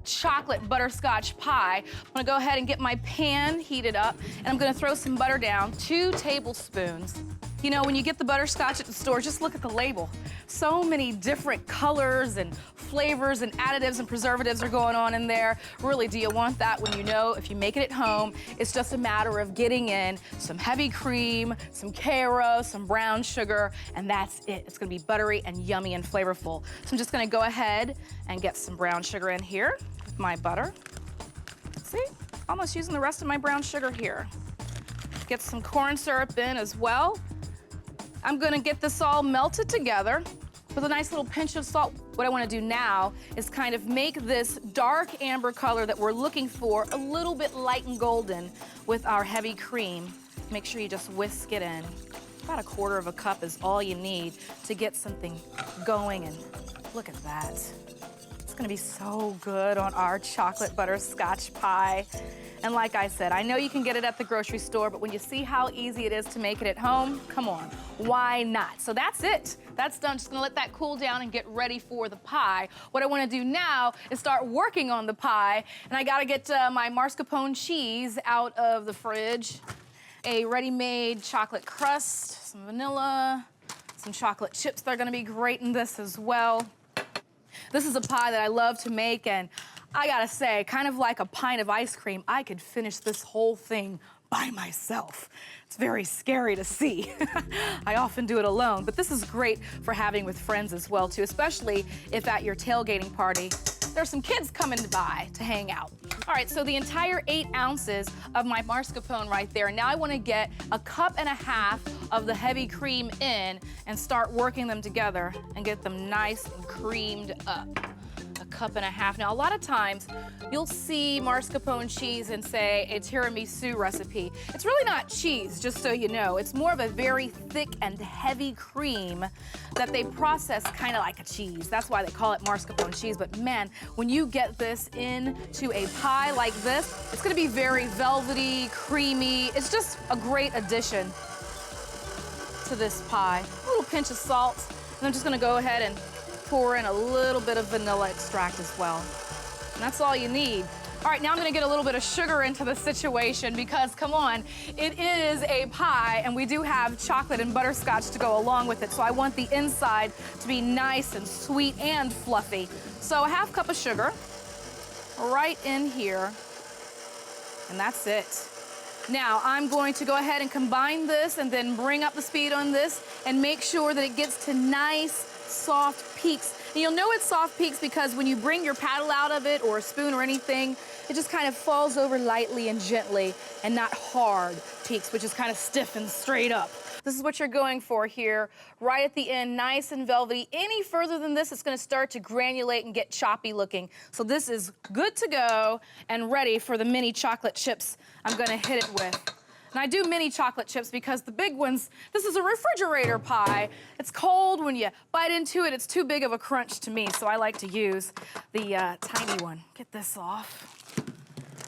chocolate butterscotch pie. I'm gonna go ahead and get my pan heated up, and I'm gonna throw some butter down, 2 tablespoons. You know, when you get the butterscotch at the store, just look at the label. So many different colors and flavors and additives and preservatives are going on in there. Really, do you want that when you know if you make it at home, it's just a matter of getting in some heavy cream, some Karo, some brown sugar, and that's it. It's gonna be buttery and yummy and flavorful. So I'm just gonna go ahead and get some brown sugar in here with my butter. See, almost using the rest of my brown sugar here. Get some corn syrup in as well. I'm gonna get this all melted together with a nice little pinch of salt. What I wanna do now is kind of make this dark amber color that we're looking for a little bit light and golden with our heavy cream. Make sure you just whisk it in. About 1/4 cup is all you need to get something going, and look at that. It's gonna be so good on our chocolate butterscotch pie. And like I said, I know you can get it at the grocery store, but when you see how easy it is to make it at home, come on, why not? So that's it. That's done. Just gonna let that cool down and get ready for the pie. What I wanna do now is start working on the pie, and I gotta get my mascarpone cheese out of the fridge, a ready-made chocolate crust, some vanilla, some chocolate chips that are gonna be great in this as well. This is a pie that I love to make, and I gotta say, kind of like a pint of ice cream, I could finish this whole thing by myself. It's very scary to see. I often do it alone, but this is great for having with friends as well, too, especially if at your tailgating party, there's some kids coming by to hang out. All right, so the entire 8 ounces of my mascarpone right there. Now I wanna get 1.5 cups of the heavy cream in and start working them together and get them nice and creamed up. 1.5 cups. Now, a lot of times, you'll see mascarpone cheese and say a tiramisu recipe. It's really not cheese, just so you know. It's more of a very thick and heavy cream that they process kind of like a cheese. That's why they call it mascarpone cheese. But man, when you get this into a pie like this, it's gonna be very velvety, creamy. It's just a great addition to this pie. A little pinch of salt, and I'm just gonna go ahead and pour in a little bit of vanilla extract as well. And that's all you need. All right, now I'm gonna get a little bit of sugar into the situation because, come on, it is a pie and we do have chocolate and butterscotch to go along with it. So I want the inside to be nice and sweet and fluffy. So 1/2 cup of sugar right in here, and that's it. Now, I'm going to go ahead and combine this and then bring up the speed on this and make sure that it gets to nice, soft peaks. And you'll know it's soft peaks because when you bring your paddle out of it or a spoon or anything, it just kind of falls over lightly and gently and not hard peaks, which is kind of stiff and straight up. This is what you're going for here, right at the end, nice and velvety. Any further than this, it's gonna start to granulate and get choppy looking. So this is good to go and ready for the mini chocolate chips I'm gonna hit it with. And I do mini chocolate chips because the big ones, this is a refrigerator pie. It's cold. When you bite into it, it's too big of a crunch to me, so I like to use the tiny one. Get this off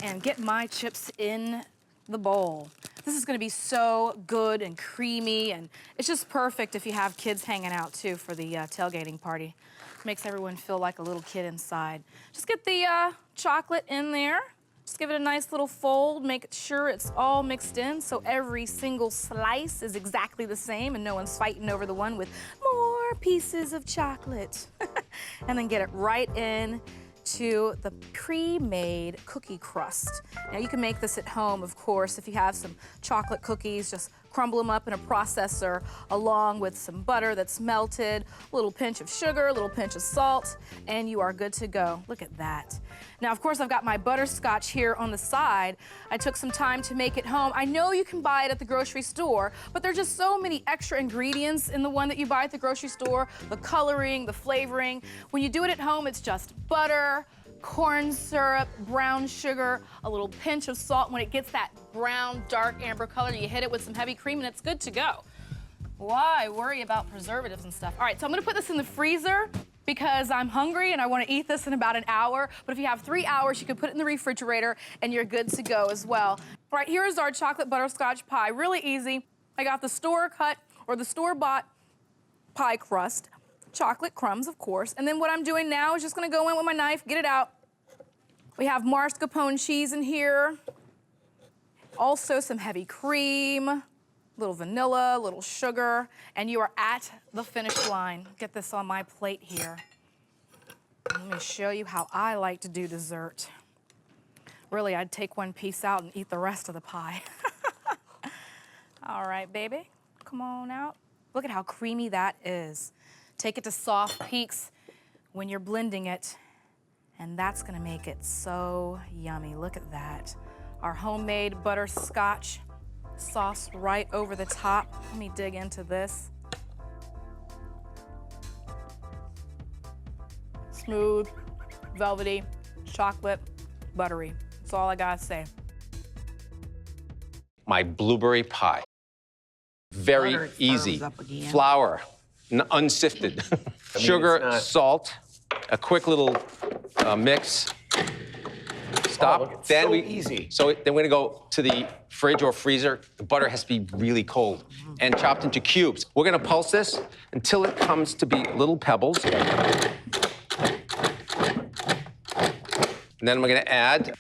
and get my chips in the bowl. This is gonna be so good and creamy, and it's just perfect if you have kids hanging out too for the tailgating party. Makes everyone feel like a little kid inside. Just get the chocolate in there. Just give it a nice little fold, make sure it's all mixed in so every single slice is exactly the same and no one's fighting over the one with more pieces of chocolate. And then get it right in to the pre-made cookie crust. Now you can make this at home, of course, if you have some chocolate cookies, just crumble them up in a processor along with some butter that's melted, a little pinch of sugar, a little pinch of salt, and you are good to go. Look at that. Now, of course, I've got my butterscotch here on the side. I took some time to make it home. I know you can buy it at the grocery store, but there's just so many extra ingredients in the one that you buy at the grocery store, the coloring, the flavoring. When you do it at home, it's just butter, corn syrup, brown sugar, a little pinch of salt. When it gets that brown, dark amber color, you hit it with some heavy cream and it's good to go. Why worry about preservatives and stuff? All right, so I'm gonna put this in the freezer because I'm hungry and I wanna eat this in about an hour. But if you have 3 hours, you can put it in the refrigerator and you're good to go as well. All right, here is our chocolate butterscotch pie. Really easy. I got the store-cut or the store-bought pie crust, chocolate crumbs, of course. And then what I'm doing now is just gonna go in with my knife, get it out, We have mascarpone cheese in here. Also some heavy cream, little vanilla, little sugar, and you are at the finish line. Get this on my plate here. Let me show you how I like to do dessert. Really, I'd take one piece out and eat the rest of the pie. All right, baby, come on out. Look at how creamy that is. Take it to soft peaks when you're blending it, and that's gonna make it so yummy. Look at that. Our homemade butterscotch sauce right over the top. Let me dig into this. Smooth, velvety, chocolate, buttery. That's all I gotta say. My blueberry pie. Very easy. Flour, unsifted. Sugar, salt, a quick little mix. Stop. Oh, then easy. Then we're gonna go to the fridge or freezer. The butter has to be really cold and chopped into cubes. We're gonna pulse this until it comes to be little pebbles. And then we're gonna add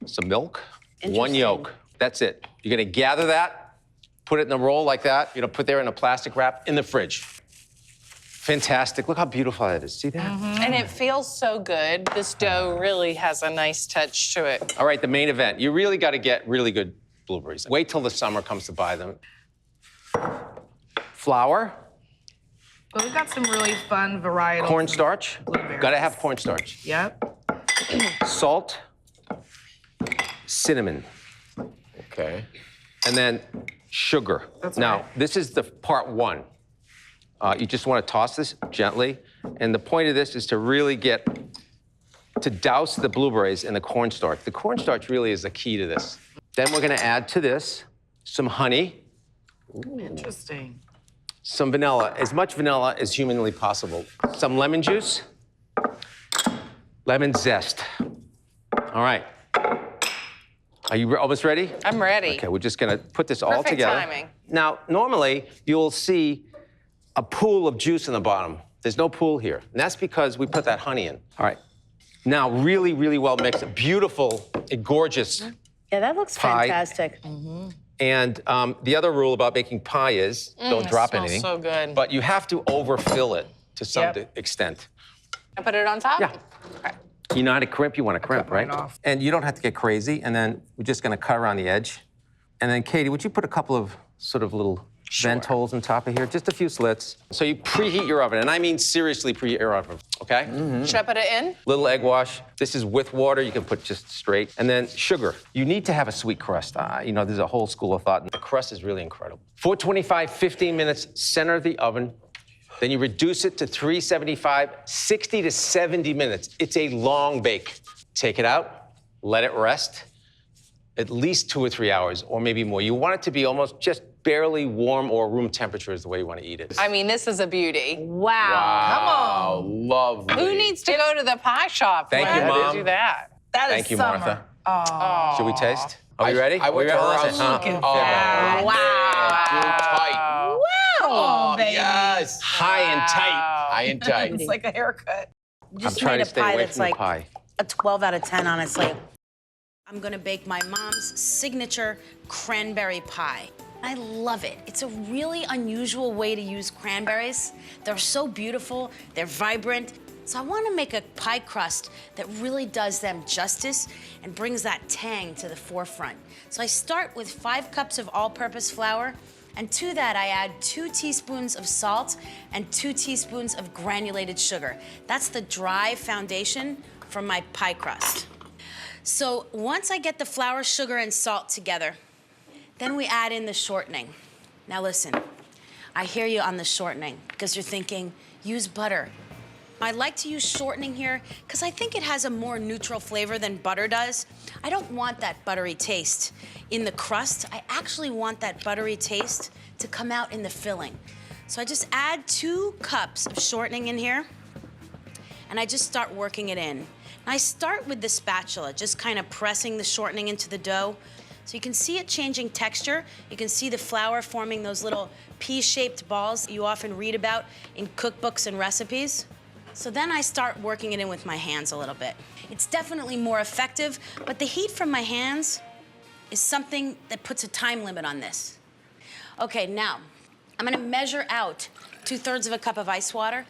some milk, 1 yolk. That's it. You're gonna gather that, put it in a roll like that. You're gonna put there in a plastic wrap in the fridge. Fantastic. Look how beautiful that is. See that? And it feels so good. This dough really has a nice touch to it. All right, the main event. You really got to get really good blueberries. Wait till the summer comes to buy them. Flour. Well, we've got some really fun varietals. Cornstarch. Blueberries. Got to have cornstarch. Yep. Salt. Cinnamon. Okay. And then sugar. That's now, right. this is the part 1. You just want to toss this gently. And the point of this is to really get to douse the blueberries in the cornstarch. The cornstarch really is the key to this. Then we're going to add to this some honey. Ooh. Interesting. Some vanilla, as much vanilla as humanly possible. Some lemon juice, lemon zest. All right. Are you almost ready? I'm ready. Okay, we're just gonna put this all Perfect together. timing. Now, normally, you'll see a pool of juice in the bottom. There's no pool here, and that's because we put that honey in. All right. Now, really, really well mixed. Beautiful, gorgeous Yeah, that looks pie. fantastic. And the other rule about making pie is don't drop smells anything. so good. But you have to overfill it to some extent. I put it on top? Yeah. Okay. You know how to crimp, you want to crimp, right? mine off. And you don't have to get crazy. And then we're just going to cut around the edge. And then, Katie, would you put a couple of sort of little vent holes on top of here? Just a few slits. So you preheat your oven. And I mean seriously preheat your oven, okay? Should I put it in? Little egg wash. This is with water. You can put just straight. And then sugar. You need to have a sweet crust. You know, there's a whole school of thought. The crust is really incredible. 425, 15 minutes, center of the oven. Then you reduce it to 375, 60 to 70 minutes. It's a long bake. Take it out, let it rest, at least 2 or 3 hours, or maybe more. You want it to be almost just barely warm or room temperature is the way you want to eat it. I mean, this is a beauty. Wow. Lovely. Who needs to go to the pie shop? Thank you, to Mom. do that? That is Thank you, summer. Martha. Oh. Should we taste? Are we ready? I went to her house. Looking Oh, fat. too tight. Oh, baby. Yes. High and tight. High and tight. It's like a haircut. Just I'm trying made to a stay pie away that's from the like pie. a 12 out of 10, honestly. I'm gonna bake my mom's signature cranberry pie. I love it. It's a really unusual way to use cranberries. They're so beautiful, they're vibrant. So I wanna make a pie crust that really does them justice and brings that tang to the forefront. So I start with 5 cups of all-purpose flour, and to that I add 2 teaspoons of salt and 2 teaspoons of granulated sugar. That's the dry foundation for my pie crust. So once I get the flour, sugar, and salt together, then we add in the shortening. Now listen, I hear you on the shortening because you're thinking, use butter. I like to use shortening here because I think it has a more neutral flavor than butter does. I don't want that buttery taste in the crust. I actually want that buttery taste to come out in the filling. So I just add 2 cups of shortening in here, and I just start working it in. And I start with the spatula, just kind of pressing the shortening into the dough. So you can see it changing texture. You can see the flour forming those little pea-shaped balls you often read about in cookbooks and recipes. So then I start working it in with my hands a little bit. It's definitely more effective, but the heat from my hands is something that puts a time limit on this. Okay, now, I'm gonna measure out 2/3 of a cup of ice water,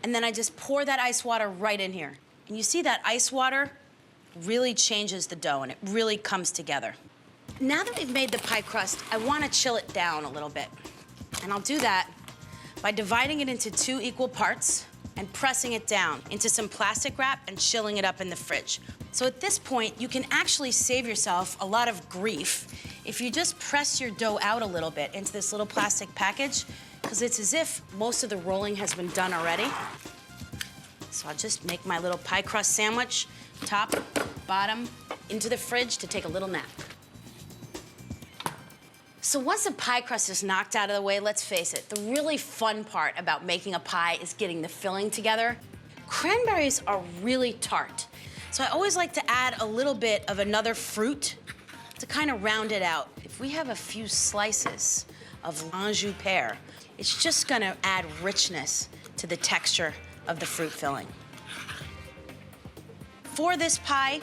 and then I just pour that ice water right in here. And you see that ice water really changes the dough, and it really comes together. Now that we've made the pie crust, I wanna chill it down a little bit. And I'll do that by dividing it into 2 equal parts and pressing it down into some plastic wrap and chilling it up in the fridge. So at this point, you can actually save yourself a lot of grief if you just press your dough out a little bit into this little plastic package, because it's as if most of the rolling has been done already. So I'll just make my little pie crust sandwich, top, bottom, into the fridge to take a little nap. So once the pie crust is knocked out of the way, let's face it, the really fun part about making a pie is getting the filling together. Cranberries are really tart, so I always like to add a little bit of another fruit to kind of round it out. If we have a few slices of Anjou pear, it's just gonna add richness to the texture of the fruit filling. For this pie,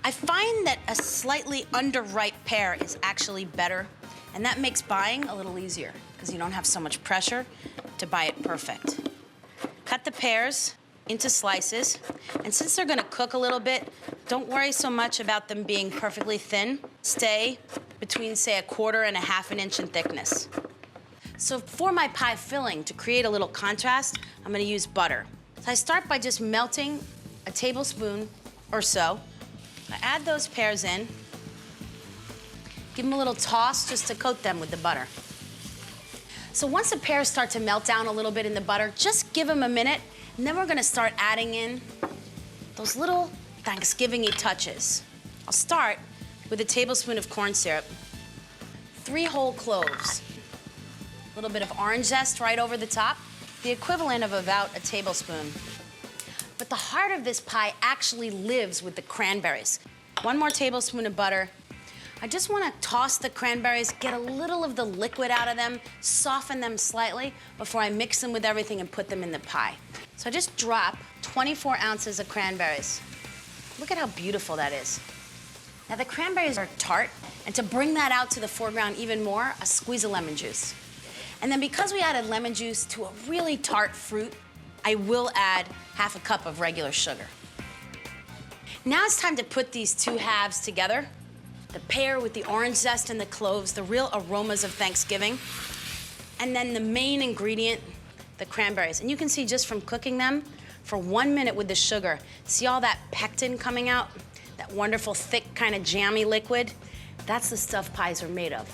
I find that a slightly underripe pear is actually better. And that makes buying a little easier because you don't have so much pressure to buy it perfect. Cut the pears into slices. And since they're gonna cook a little bit, don't worry so much about them being perfectly thin. Stay between, say, 1/4 and 1/2 inch in thickness. So for my pie filling, to create a little contrast, I'm gonna use butter. So I start by just melting a tablespoon or so. I add those pears in. Give them a little toss just to coat them with the butter. So once the pears start to melt down a little bit in the butter, just give them a minute, and then we're gonna start adding in those little Thanksgiving-y touches. I'll start with a tablespoon of corn syrup, 3 whole cloves, a little bit of orange zest right over the top, the equivalent of about a tablespoon. But the heart of this pie actually lives with the cranberries. 1 more tablespoon of butter. I just want to toss the cranberries, get a little of the liquid out of them, soften them slightly before I mix them with everything and put them in the pie. So I just drop 24 ounces of cranberries. Look at how beautiful that is. Now the cranberries are tart, and to bring that out to the foreground even more, a squeeze of lemon juice. And then because we added lemon juice to a really tart fruit, I will add 1/2 cup of regular sugar. Now it's time to put these 2 halves together. The pear with the orange zest and the cloves, the real aromas of Thanksgiving. And then the main ingredient, the cranberries. And you can see just from cooking them for 1 minute with the sugar, see all that pectin coming out? That wonderful, thick, kind of jammy liquid? That's the stuff pies are made of.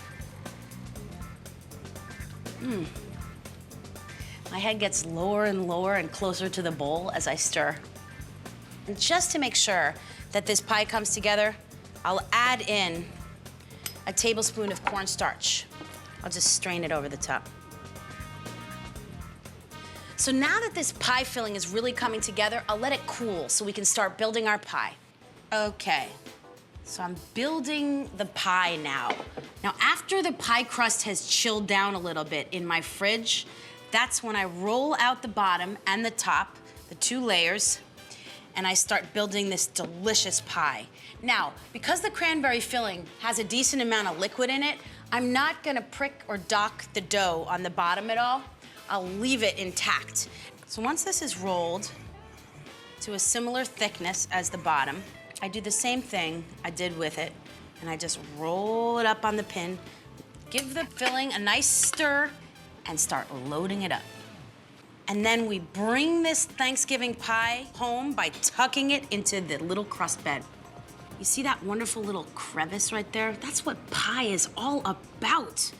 My head gets lower and lower and closer to the bowl as I stir. And just to make sure that this pie comes together, I'll add in a tablespoon of cornstarch. I'll just strain it over the top. So now that this pie filling is really coming together, I'll let it cool so we can start building our pie. Okay, so I'm building the pie now. Now, after the pie crust has chilled down a little bit in my fridge, that's when I roll out the bottom and the top, the 2 layers, and I start building this delicious pie. Now, because the cranberry filling has a decent amount of liquid in it, I'm not gonna prick or dock the dough on the bottom at all. I'll leave it intact. So once this is rolled to a similar thickness as the bottom, I do the same thing I did with it, and I just roll it up on the pin, give the filling a nice stir, and start loading it up. And then we bring this Thanksgiving pie home by tucking it into the little crust bed. You see that wonderful little crevice right there? That's what pie is all about.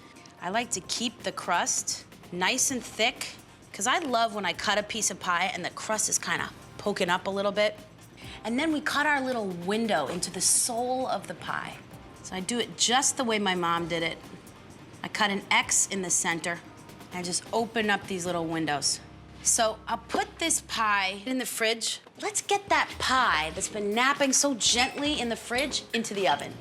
I like to keep the crust nice and thick, because I love when I cut a piece of pie and the crust is kind of poking up a little bit. And then we cut our little window into the soul of the pie. So I do it just the way my mom did it. I cut an X in the center, and I just open up these little windows. So I'll put this pie in the fridge. Let's get that pie that's been napping so gently in the fridge into the oven.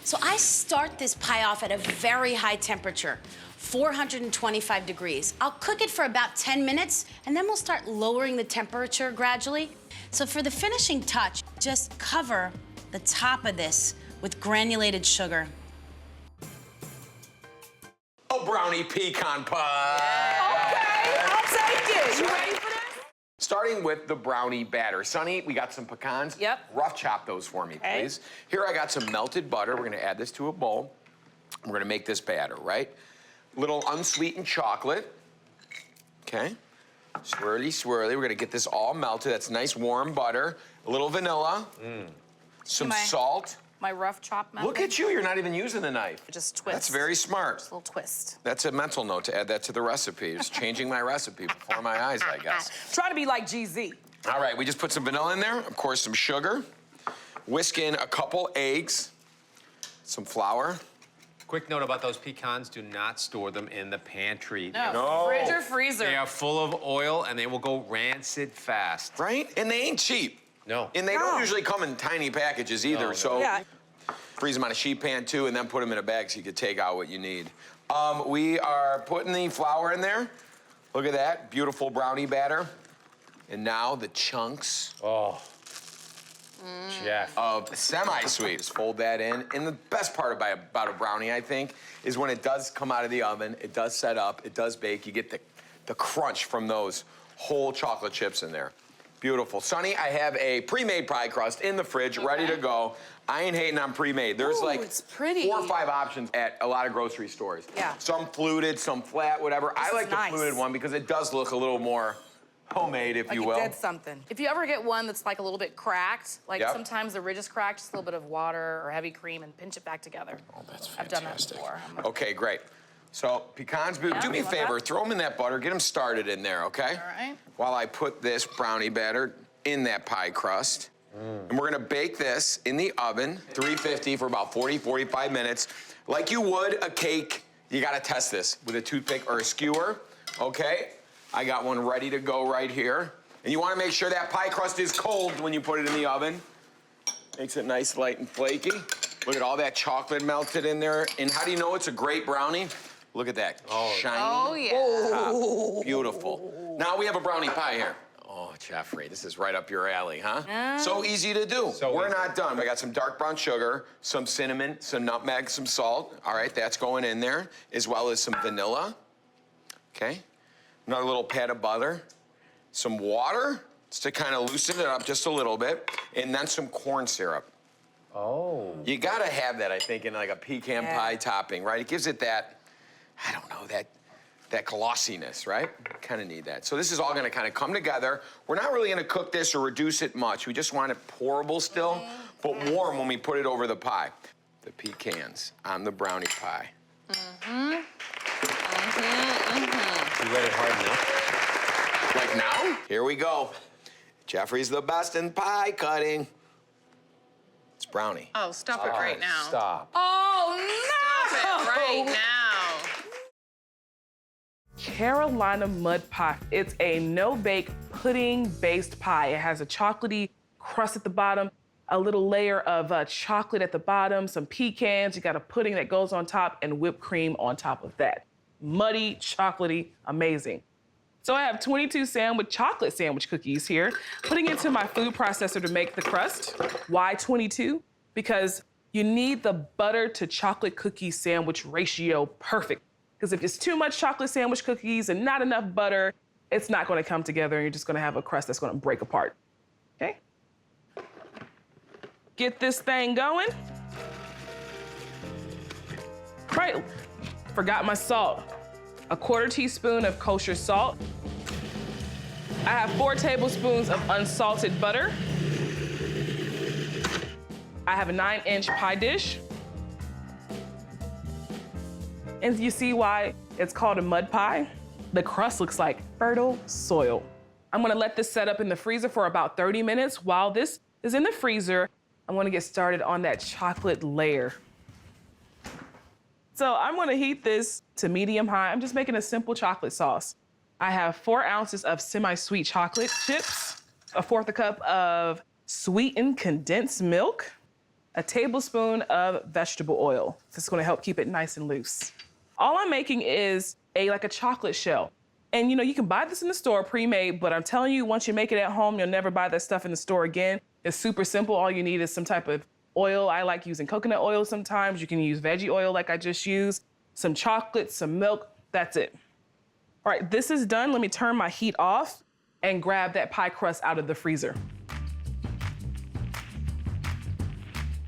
So I start this pie off at a very high temperature, 425 degrees. I'll cook it for about 10 minutes, and then we'll start lowering the temperature gradually. So for the finishing touch, just cover the top of this with granulated sugar. A brownie pecan pie. Okay, I'll take it. You ready for this? Starting with the brownie batter. Sonny, we got some pecans. Yep. Rough chop those for me, please. Here I got some melted butter. We're gonna add this to a bowl. We're gonna make this batter, right? Little unsweetened chocolate. Okay. Swirly, swirly. We're gonna get this all melted. That's nice warm butter. A little vanilla. Some salt. My rough chop method. Look at you, you're not even using the knife. Just twist. That's very smart. Just a little twist. That's a mental note to add that to the recipe. Just changing my recipe before my eyes, I guess. Try to be like GZ. All right, we just put some vanilla in there, of course, some sugar. Whisk in a couple eggs, some flour. Quick note about those pecans, do not store them in the pantry. No. Fridge or freezer. They are full of oil and they will go rancid fast. Right? And they ain't cheap. No. And they don't usually come in tiny packages either, No. so Yeah. freeze them on a sheet pan too, and then put them in a bag so you can take out what you need. We are putting the flour in there. Look at that, beautiful brownie batter. And now the chunks Oh. Jeff. of semi-sweet. Just fold that in. And the best part about a brownie, I think, is when it does come out of the oven, it does set up, it does bake, you get the crunch from those whole chocolate chips in there. Beautiful. Sonny, I have a pre-made pie crust in the fridge, ready to go. I ain't hating on pre-made. There's like it's pretty. 4 or 5 options at a lot of grocery stores. Yeah. Some fluted, some flat, whatever. I like the nice. fluted one because it does look a little more homemade, if Like you you will. did something. If you ever get one that's like a little bit cracked, like Yep. sometimes the ridge is cracked, just a little bit of water or heavy cream and pinch it back together. Oh, that's I've done that fantastic. before. Okay, great. So pecans, do me a you want favor, that? throw them in that butter, get them started in there, okay? All right. While I put this brownie batter in that pie crust. And we're gonna bake this in the oven, 350 for about 40, 45 minutes. Like you would a cake, you gotta test this with a toothpick or a skewer, okay? I got one ready to go right here. And you wanna make sure that pie crust is cold when you put it in the oven. Makes it nice, light, and flaky. Look at all that chocolate melted in there. And how do you know it's a great brownie? Look at that, shiny. Oh, yeah. Top. Beautiful. Now we have a brownie pie here. Oh, Geoffrey, this is right up your alley, huh? So easy to do. We're not done. We got some dark brown sugar, some cinnamon, some nutmeg, some salt. All right, that's going in there, as well as some vanilla. Okay. Another little pat of butter. Some water, just to kind of loosen it up just a little bit. And then some corn syrup. Oh. You gotta have that, I think, in like a pecan pie topping, right? It gives it that, I don't know, that glossiness, right? Kind of need that. So this is all gonna kind of come together. We're not really gonna cook this or reduce it much. We just want it pourable still, but warm when we put it over the pie. The pecans on the brownie pie. You let it harden up? Like now? Here we go. Geoffrey's the best in pie cutting. It's brownie. Oh, stop it right now. Stop. Oh, no! Stop it right now. Carolina mud pie. It's a no-bake pudding-based pie. It has a chocolatey crust at the bottom, a little layer of chocolate at the bottom, some pecans. You got a pudding that goes on top and whipped cream on top of that. Muddy, chocolatey, amazing. So I have 22 chocolate sandwich cookies here, putting into my food processor to make the crust. Why 22? Because you need the butter to chocolate cookie sandwich ratio perfect. Because if it's too much chocolate sandwich cookies and not enough butter, it's not gonna come together and you're just gonna have a crust that's gonna break apart, okay? Get this thing going. Right, forgot my salt. A 1/4 teaspoon of kosher salt. I have 4 tablespoons of unsalted butter. I have a 9-inch pie dish. And you see why it's called a mud pie? The crust looks like fertile soil. I'm gonna let this set up in the freezer for about 30 minutes. While this is in the freezer, I'm gonna get started on that chocolate layer. So I'm gonna heat this to medium high. I'm just making a simple chocolate sauce. I have 4 ounces of semi-sweet chocolate chips, a 1/4 cup of sweetened condensed milk, a tablespoon of vegetable oil. This is gonna help keep it nice and loose. All I'm making is like a chocolate shell. And you can buy this in the store pre-made, but I'm telling you, once you make it at home, you'll never buy that stuff in the store again. It's super simple. All you need is some type of oil. I like using coconut oil sometimes. You can use veggie oil like I just used, some chocolate, some milk, that's it. All right, this is done. Let me turn my heat off and grab that pie crust out of the freezer.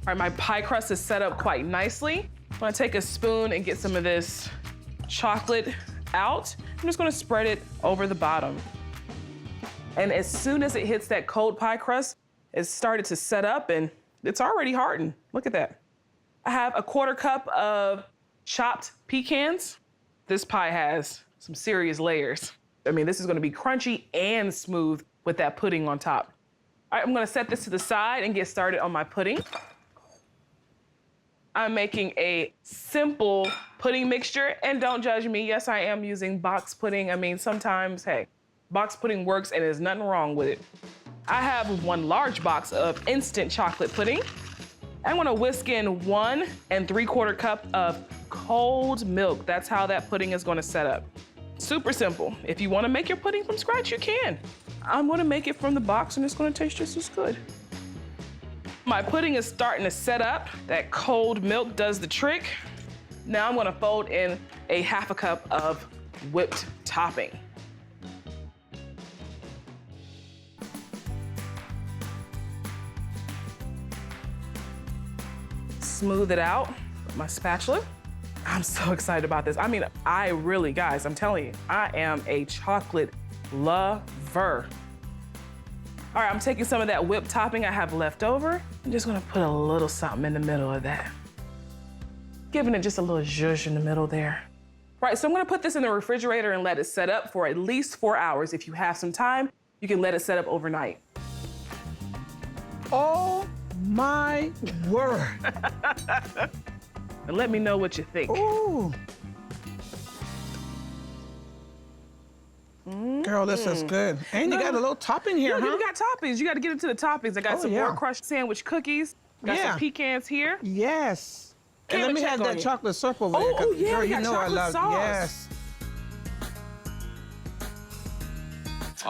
All right, my pie crust is set up quite nicely. I'm gonna take a spoon and get some of this chocolate out. I'm just gonna spread it over the bottom. And as soon as it hits that cold pie crust, it's started to set up and it's already hardened. Look at that. I have a 1/4 cup of chopped pecans. This pie has some serious layers. I mean, this is gonna be crunchy and smooth with that pudding on top. All right, I'm gonna set this to the side and get started on my pudding. I'm making a simple pudding mixture, and don't judge me. Yes, I am using box pudding. I mean, sometimes, hey, box pudding works and there's nothing wrong with it. I have 1 large box of instant chocolate pudding. I'm gonna whisk in 1 3/4 cup of cold milk. That's how that pudding is gonna set up. Super simple. If you wanna make your pudding from scratch, you can. I'm gonna make it from the box and it's gonna taste just as good. My pudding is starting to set up. That cold milk does the trick. Now I'm gonna fold in a 1/2 cup of whipped topping. Smooth it out with my spatula. I'm so excited about this. I mean, guys, I'm telling you, I am a chocolate lover. All right, I'm taking some of that whipped topping I have left over. I'm just gonna put a little something in the middle of that. Giving it just a little zhuzh in the middle there. Right, so I'm gonna put this in the refrigerator and let it set up for at least 4 hours. If you have some time, you can let it set up overnight. Oh my word. And let me know what you think. Ooh. Girl, this is good. And you got a little topping here, Yeah, huh? you got toppings. You got to get into the toppings. I got some more crushed sandwich cookies. Got some pecans here. Yes. And let me check have on that you. chocolate syrup over there. 'cause, Oh, yeah, girl, we you got know I chocolate love sauce. Yes.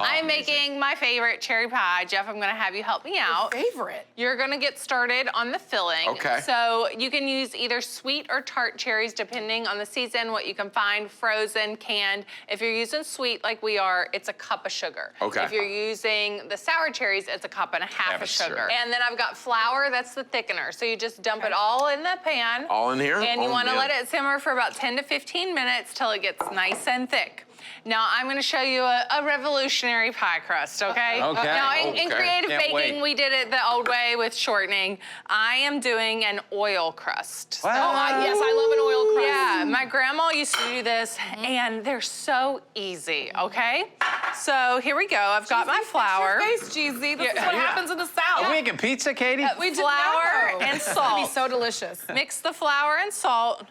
I'm making my favorite cherry pie. Jeff, I'm gonna have you help me out. Favorite. You're gonna get started on the filling. Okay. So you can use either sweet or tart cherries, depending on the season, what you can find, frozen, canned. If you're using sweet like we are, it's a cup of sugar. Okay. If you're using the sour cherries, it's a cup and a half of sugar. And then I've got flour, that's the thickener. So you just dump it all in the pan. All in here? And you Oh, wanna man. let it simmer for about 10 to 15 minutes till it gets nice and thick. Now, I'm gonna show you a revolutionary pie crust, okay? Okay. Now, in Okay. creative Can't baking, wait. we did it the old way with shortening. I am doing an oil crust. What? So, Yes, I love an oil crust. yeah, my grandma used to do this, and they're so easy, okay? So here we go. I've got my flour. Fix your face, Jeezy. This is what happens in the South. Are we making pizza, Katie? We did Flour know. and It's gonna be salt. so delicious. Mix the flour and salt,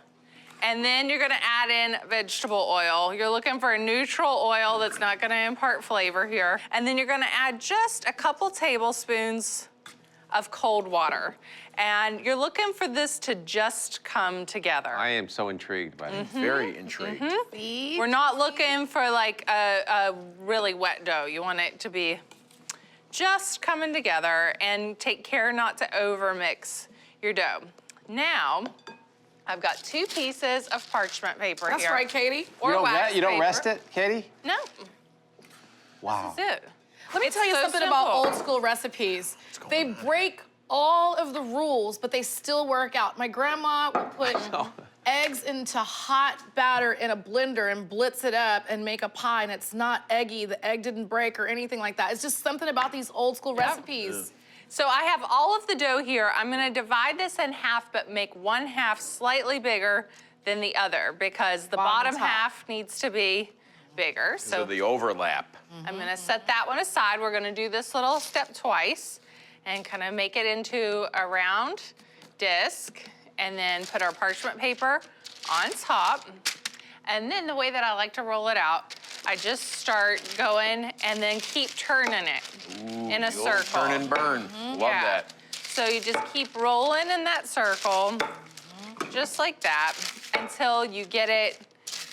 and then you're gonna add in vegetable oil. You're looking for a neutral oil that's not gonna impart flavor here. And then you're gonna add just a couple tablespoons of cold water. And you're looking for this to just come together. I am so intrigued by this. Very intrigued. We're not looking for like a really wet dough. You want it to be just coming together, and take care not to overmix your dough. Now, I've got 2 pieces of parchment paper That's here. right, Katie. Or wax You don't paper. rest it, Katie? No, Wow. that's it. Let me It's tell you so something simple. about old school recipes. They break all of the rules, but they still work out. My grandma would put eggs into hot batter in a blender and blitz it up and make a pie, and it's not eggy. The egg didn't break or anything like that. It's just something about these old school recipes. So I have all of the dough here. I'm gonna divide this in half, but make one half slightly bigger than the other, because the Bottom bottom top. half needs to be bigger. So the overlap. I'm gonna set that one aside. We're gonna do this little step twice and kind of make it into a round disc, and then put our parchment paper on top. And then the way that I like to roll it out, I just start going and then keep turning it in a The old circle. Turn and burn. Love Yeah. that. So you just keep rolling in that circle, just like that. until you get it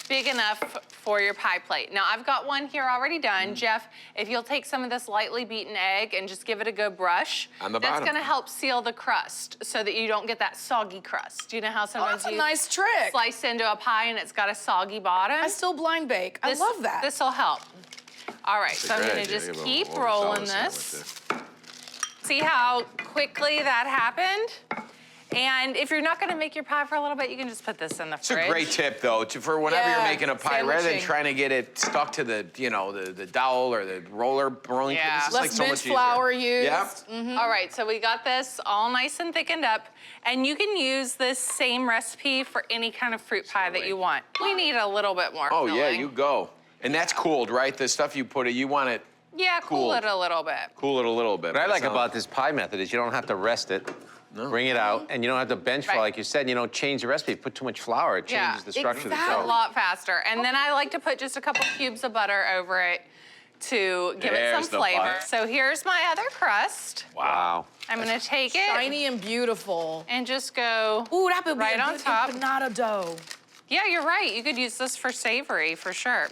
big enough for your pie plate. Now, I've got one here already done. Jeff, if you'll take some of this lightly beaten egg and just give it a good brush, On the that's bottom. gonna help seal the crust so that you don't get that soggy crust. You know how sometimes that's a you nice trick. slice into a pie and it's got a soggy bottom? I still blind bake. I love that. This'll help. All right, so I'm great gonna idea. just Give a keep little rolling salad this. See how quickly that happened? And if you're not gonna make your pie for a little bit, you can just put this in the It's fridge. a great tip, though, for whenever Yeah, you're making a pie, rather than sandwiching. trying to get it stuck to the, you know, the dowel or the rolling pin. Yeah. This is Less like so bench much easier. flour used. Yeah. All right, so we got this all nice and thickened up, and you can use this same recipe for any kind of fruit pie that you want. We need a little bit more Oh, yeah, filling. you go. And that's cooled, right? The stuff you put it, you want it, Yeah, cool cooled. it a little bit. cool it a little bit. What I like That's about this pie method is you don't have to rest it. Bring it out, and you don't have to bench flour, Right. like you said. You don't change the recipe. Put too much flour, it Yeah, changes the structure of the a dough. lot faster. And then I like to put just a couple cubes of butter over it to give it There's some the flavor. butter. So here's my other crust. Wow. I'm gonna take it Shiny and beautiful. and just go Ooh, that would be right a on good top. empanada dough. Yeah, you're right. You could use this for savory, for sure.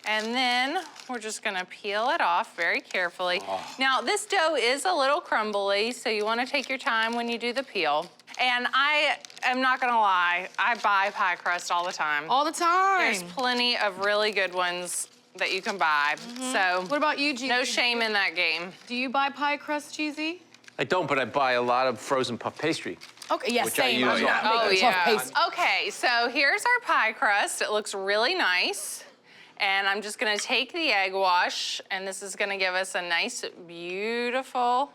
And then we're just gonna peel it off very carefully. Now, this dough is a little crumbly, so you wanna take your time when you do the peel. And I am not gonna lie, I buy pie crust all the time. All the time. There's plenty of really good ones that you can buy. So What about you, Jeezy? no shame in that game. Do you buy pie crust, Jeezy? I don't, but I buy a lot of frozen puff pastry. Okay, yeah, Which I same. use. I'm not Oh, making yeah. puff paste. Okay, so here's our pie crust. It looks really nice. And I'm just gonna take the egg wash, and this is gonna give us a nice, beautiful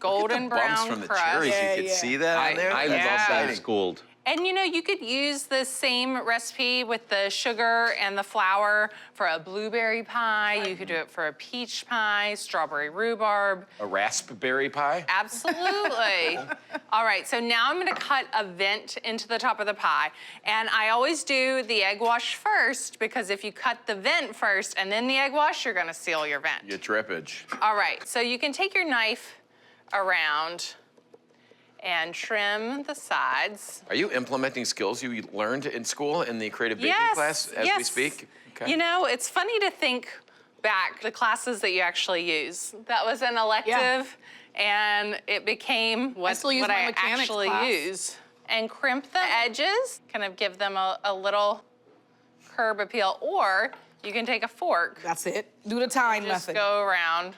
golden Bumps brown from the crust. cherries, you could see that on there? I That's love being exciting. schooled. And you know, you could use the same recipe with the sugar and the flour for a blueberry pie. You could do it for a peach pie, strawberry rhubarb. A raspberry pie? Absolutely. All right, so now I'm gonna cut a vent into the top of the pie. And I always do the egg wash first, because if you cut the vent first and then the egg wash, you're gonna seal your vent. Your trippage. All right, so you can take your knife around and trim the sides. Are you implementing skills you learned in school in the creative baking Yes, class as we yes. speak? Okay. You know, it's funny to think back the classes that you actually use. That was an elective, and it became what, still use what my I mechanics actually class. use. And crimp the edges, kind of give them a little curb appeal, or you can take a fork, That's it. Do the time just method. go around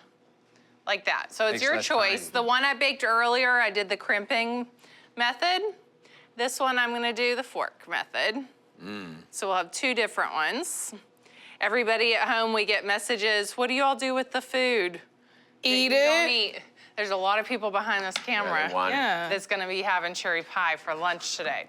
like that. So it's Takes your less choice. time. The one I baked earlier, I did the crimping method. This one, I'm gonna do the fork method. So we'll have two different ones. Everybody at home, we get messages, what do you all do with the food? Eat that you don't it. eat? There's a lot of people behind this camera they want it. Yeah. that's gonna be having cherry pie for lunch today.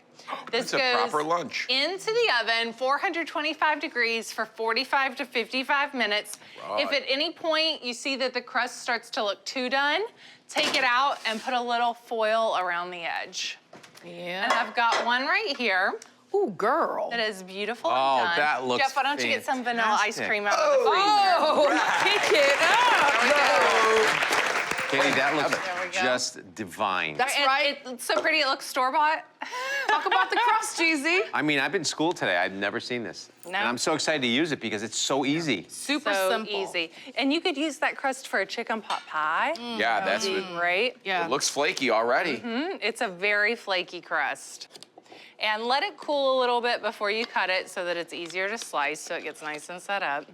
This It's a goes proper lunch. into the oven, 425 degrees for 45 to 55 minutes. If at any point you see that the crust starts to look too done, take it out and put a little foil around the edge. And Yeah. I've got one right here Ooh, girl. that is beautiful Oh, and done. that looks Jeff, why don't you get some vanilla ice fantastic. cream out of the freezer? Oh, pick it up. Katie, that looks There we go. just divine. That's And right. It's so pretty, it looks store-bought. Talk about the crust, Jeezy. I mean, I've been schooled today. I've never seen this. No. And I'm so excited to use it because it's so easy. Super So simple. easy. And you could use that crust for a chicken pot pie. Yeah, that's That'd what, be great. Yeah. it looks flaky already. It's a very flaky crust. And let it cool a little bit before you cut it so that it's easier to slice, so it gets nice and set up.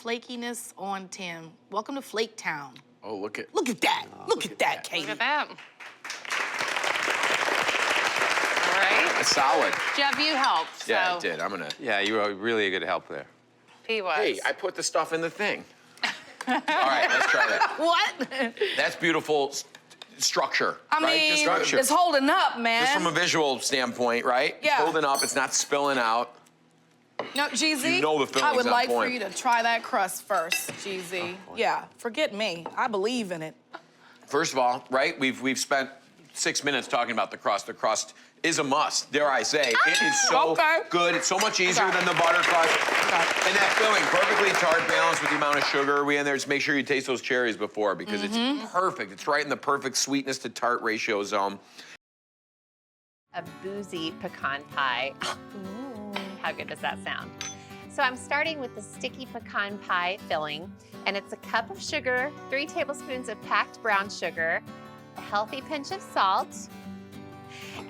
Flakiness on 10. Welcome to Flake Town. Oh, look at. Look at that. Look at that, Katie. Look at that. All right. It's solid. Jeff, you helped. Yeah, so it did. I'm gonna. Yeah, you were really a good help there. He was. Hey, I put the stuff in the thing. All right, let's try that. What? That's beautiful structure. I right? mean, Just structure. it's holding up, man. Just from a visual standpoint, right? It's Yeah. holding up. It's not spilling out. No, Jeezy, You know the I would filling's on like for point. you to try that crust first, Jeezy. Yeah, forget me. I believe in it. First of all, right? We've spent 6 minutes talking about the crust. The crust is a must, dare I say. It is so Okay. good. It's so much easier than the butter crust. And that filling, perfectly tart, balanced with the amount of sugar we in there. Just make sure you taste those cherries before because it's perfect. It's right in the perfect sweetness to tart ratio zone. a boozy pecan pie. How good does that sound? So I'm starting with the sticky pecan pie filling, and it's a cup of sugar, 3 tablespoons of packed brown sugar, a healthy pinch of salt,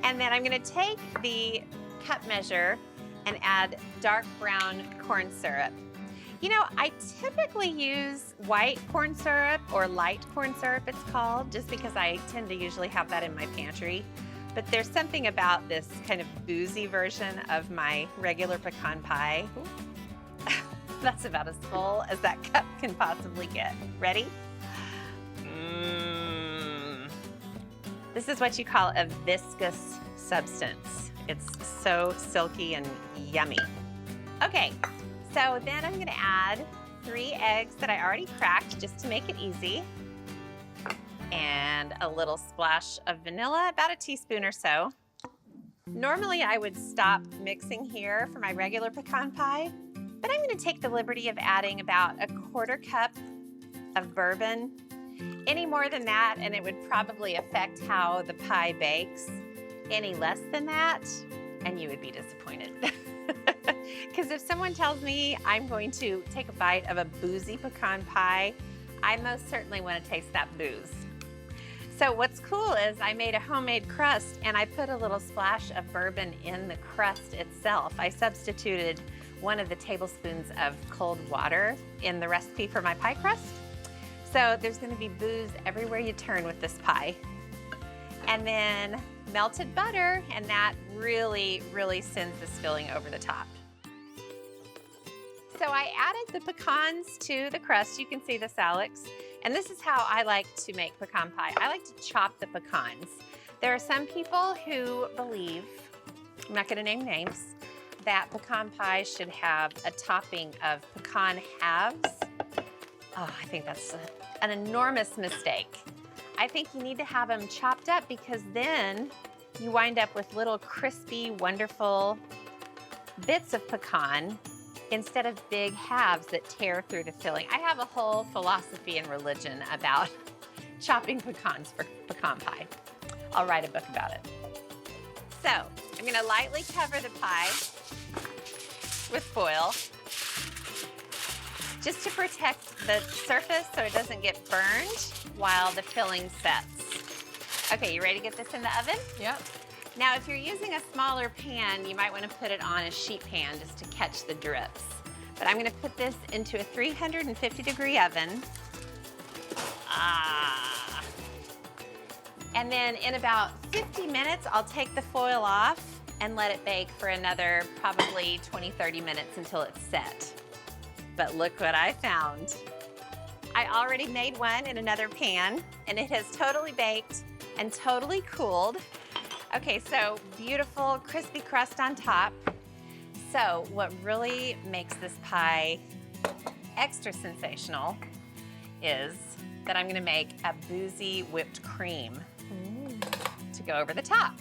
and then I'm gonna take the cup measure and add dark brown corn syrup. You know, I typically use white corn syrup, or light corn syrup it's called, just because I tend to usually have that in my pantry. But there's something about this kind of boozy version of my regular pecan pie. That's about as full as that cup can possibly get. Ready? This is what you call a viscous substance. It's so silky and yummy. Okay, so then I'm gonna add 3 eggs that I already cracked just to make it easy. And a little splash of vanilla, about a teaspoon or so. Normally I would stop mixing here for my regular pecan pie, but I'm gonna take the liberty of adding about a 1/4 cup of bourbon. Any more than that, and it would probably affect how the pie bakes. Any less than that, and you would be disappointed. Because if someone tells me I'm going to take a bite of a boozy pecan pie, I most certainly want to taste that booze. So what's cool is I made a homemade crust, and I put a little splash of bourbon in the crust itself. I substituted 1 of the tablespoons of cold water in the recipe for my pie crust. So there's going to be booze everywhere you turn with this pie. And then melted butter, and that really, really sends this filling over the top. So I added the pecans to the crust. You can see this, Alex. And this is how I like to make pecan pie. I like to chop the pecans. There are some people who believe, I'm not gonna name names, that pecan pie should have a topping of pecan halves. Oh, I think that's an enormous mistake. I think you need to have them chopped up, because then you wind up with little crispy, wonderful bits of pecan instead of big halves that tear through the filling. I have a whole philosophy and religion about chopping pecans for pecan pie. I'll write a book about it. So I'm gonna lightly cover the pie with foil, just to protect the surface so it doesn't get burned while the filling sets. Okay, you ready to get this in the oven? Yep. Now, if you're using a smaller pan, you might want to put it on a sheet pan just to catch the drips. But I'm gonna put this into a 350-degree oven. And then in about 50 minutes, I'll take the foil off and let it bake for another probably 20-30 minutes until it's set. But look what I found. I already made one in another pan, and it has totally baked and totally cooled. Okay, so beautiful crispy crust on top. So what really makes this pie extra sensational is that I'm gonna make a boozy whipped cream to go over the top.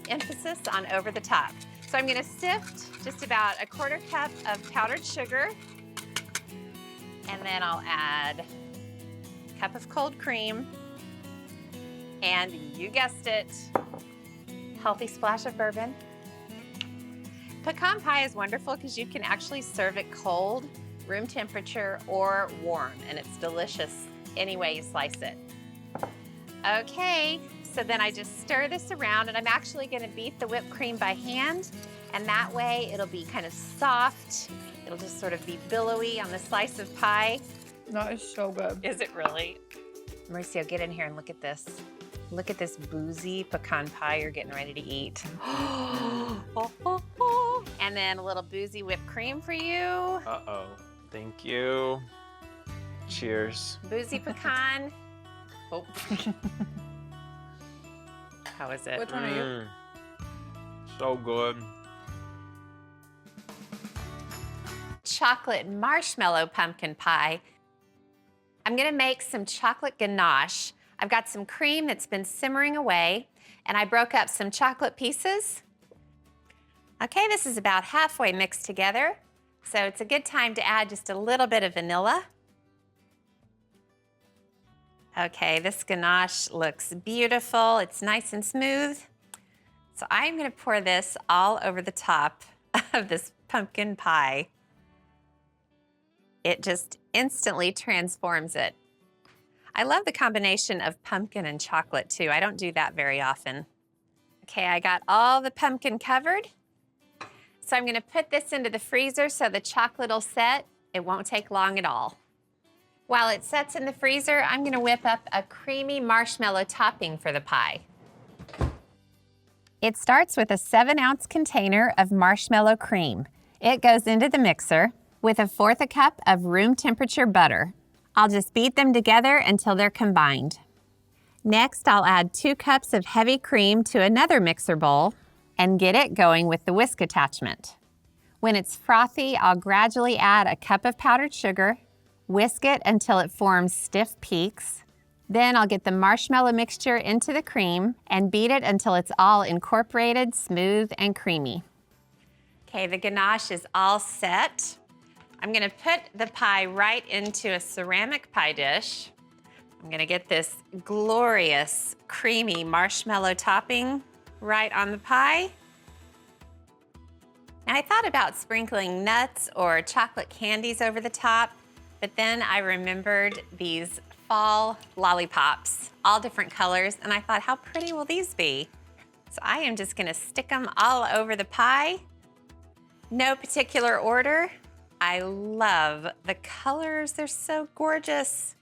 Emphasis on over the top. So I'm gonna sift just about a 1/4 cup of powdered sugar, and then I'll add a cup of cold cream, and you guessed it, healthy splash of bourbon. Pecan pie is wonderful because you can actually serve it cold, room temperature, or warm, and it's delicious any way you slice it. Okay, so then I just stir this around, and I'm actually gonna beat the whipped cream by hand, and that way it'll be kind of soft. It'll just sort of be billowy on the slice of pie. That is so good. Is it really? Mauricio, get in here and look at this. Look at this boozy pecan pie you're getting ready to eat. And then a little boozy whipped cream for you. Uh-oh. Thank you. Cheers. Boozy pecan. Oh. How is it? Which one are you? So good. Chocolate marshmallow pumpkin pie. I'm gonna make some chocolate ganache. I've got some cream that's been simmering away, and I broke up some chocolate pieces. Okay, this is about halfway mixed together, so it's a good time to add just a little bit of vanilla. Okay, this ganache looks beautiful. It's nice and smooth. So I'm gonna pour this all over the top of this pumpkin pie. It just instantly transforms it. I love the combination of pumpkin and chocolate too. I don't do that very often. Okay, I got all the pumpkin covered. So I'm gonna put this into the freezer so the chocolate will set. It won't take long at all. While it sets in the freezer, I'm gonna whip up a creamy marshmallow topping for the pie. It starts with a 7-ounce container of marshmallow cream. It goes into the mixer with 1/4 cup of room temperature butter. I'll just beat them together until they're combined. Next, I'll add 2 cups of heavy cream to another mixer bowl and get it going with the whisk attachment. When it's frothy, I'll gradually add a cup of powdered sugar, whisk it until it forms stiff peaks. Then I'll get the marshmallow mixture into the cream and beat it until it's all incorporated, smooth, and creamy. Okay, the ganache is all set. I'm gonna put the pie right into a ceramic pie dish. I'm gonna get this glorious, creamy marshmallow topping right on the pie. Now I thought about sprinkling nuts or chocolate candies over the top, but then I remembered these fall lollipops, all different colors, and I thought, how pretty will these be? So I am just gonna stick them all over the pie. No particular order. I love the colors, they're so gorgeous.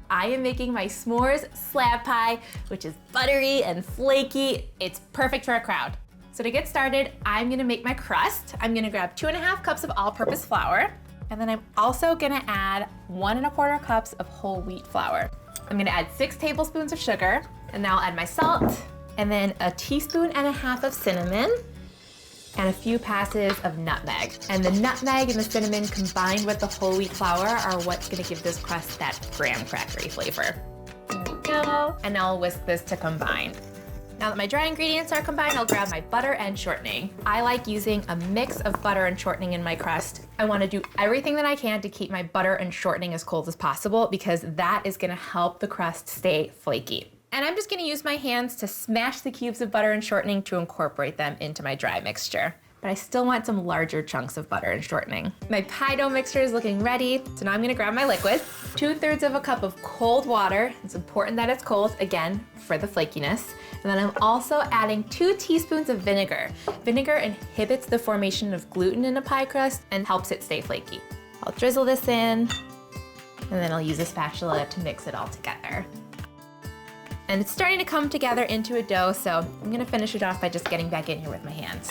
I am making my s'mores slab pie, which is buttery and flaky. It's perfect for a crowd. So to get started, I'm gonna make my crust. I'm gonna grab 2½ cups of all-purpose flour, and then I'm also gonna add 1¼ cups of whole wheat flour. I'm gonna add 6 tablespoons of sugar, and now I'll add my salt, and then 1.5 teaspoons of cinnamon, and a few passes of nutmeg. And the nutmeg and the cinnamon combined with the whole wheat flour are what's gonna give this crust that graham crackery flavor. There we go. And now I'll whisk this to combine. Now that my dry ingredients are combined, I'll grab my butter and shortening. I like using a mix of butter and shortening in my crust. I wanna do everything that I can to keep my butter and shortening as cold as possible because that is gonna help the crust stay flaky. And I'm just gonna use my hands to smash the cubes of butter and shortening to incorporate them into my dry mixture. But I still want some larger chunks of butter and shortening. My pie dough mixture is looking ready, so now I'm gonna grab my liquid. 2/3 cup of cold water. It's important that it's cold, again, for the flakiness. And then I'm also adding 2 teaspoons of vinegar. Vinegar inhibits the formation of gluten in a pie crust and helps it stay flaky. I'll drizzle this in, and then I'll use a spatula to mix it all together. And it's starting to come together into a dough, so I'm gonna finish it off by just getting back in here with my hands.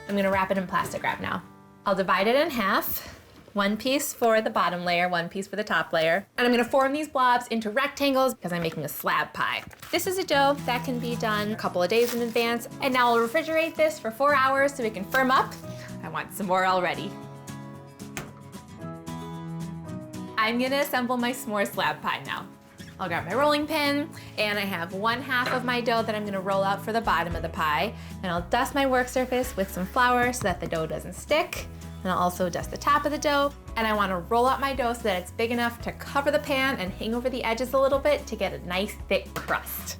I'm gonna wrap it in plastic wrap now. I'll divide it in half. 1 piece for the bottom layer, 1 piece for the top layer. And I'm gonna form these blobs into rectangles because I'm making a slab pie. This is a dough that can be done a couple of days in advance. And now I'll refrigerate this for 4 hours so it can firm up. I want some more already. I'm gonna assemble my s'more slab pie now. I'll grab my rolling pin, and I have 1/2 of my dough that I'm gonna roll out for the bottom of the pie. And I'll dust my work surface with some flour so that the dough doesn't stick. And I'll also dust the top of the dough. And I wanna roll out my dough so that it's big enough to cover the pan and hang over the edges a little bit to get a nice thick crust.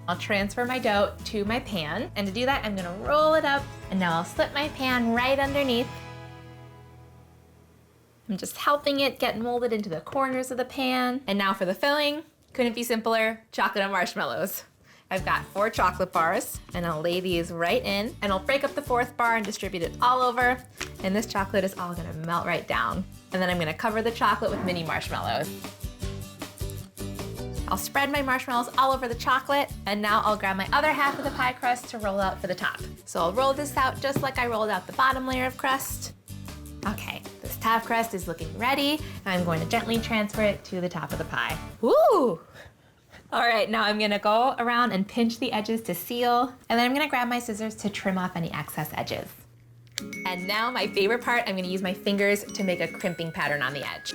I'll transfer my dough to my pan. And to do that, I'm gonna roll it up. And now I'll slip my pan right underneath. I'm just helping it get molded into the corners of the pan. And now for the filling, couldn't be simpler, chocolate and marshmallows. I've got 4 chocolate bars, and I'll lay these right in, and I'll break up the 4th bar and distribute it all over, and this chocolate is all gonna melt right down. And then I'm gonna cover the chocolate with mini marshmallows. I'll spread my marshmallows all over the chocolate, and now I'll grab my other half of the pie crust to roll out for the top. So I'll roll this out just like I rolled out the bottom layer of crust. Okay, this top crust is looking ready, and I'm going to gently transfer it to the top of the pie. Woo! All right, now I'm gonna go around and pinch the edges to seal, and then I'm gonna grab my scissors to trim off any excess edges. And now my favorite part, I'm gonna use my fingers to make a crimping pattern on the edge.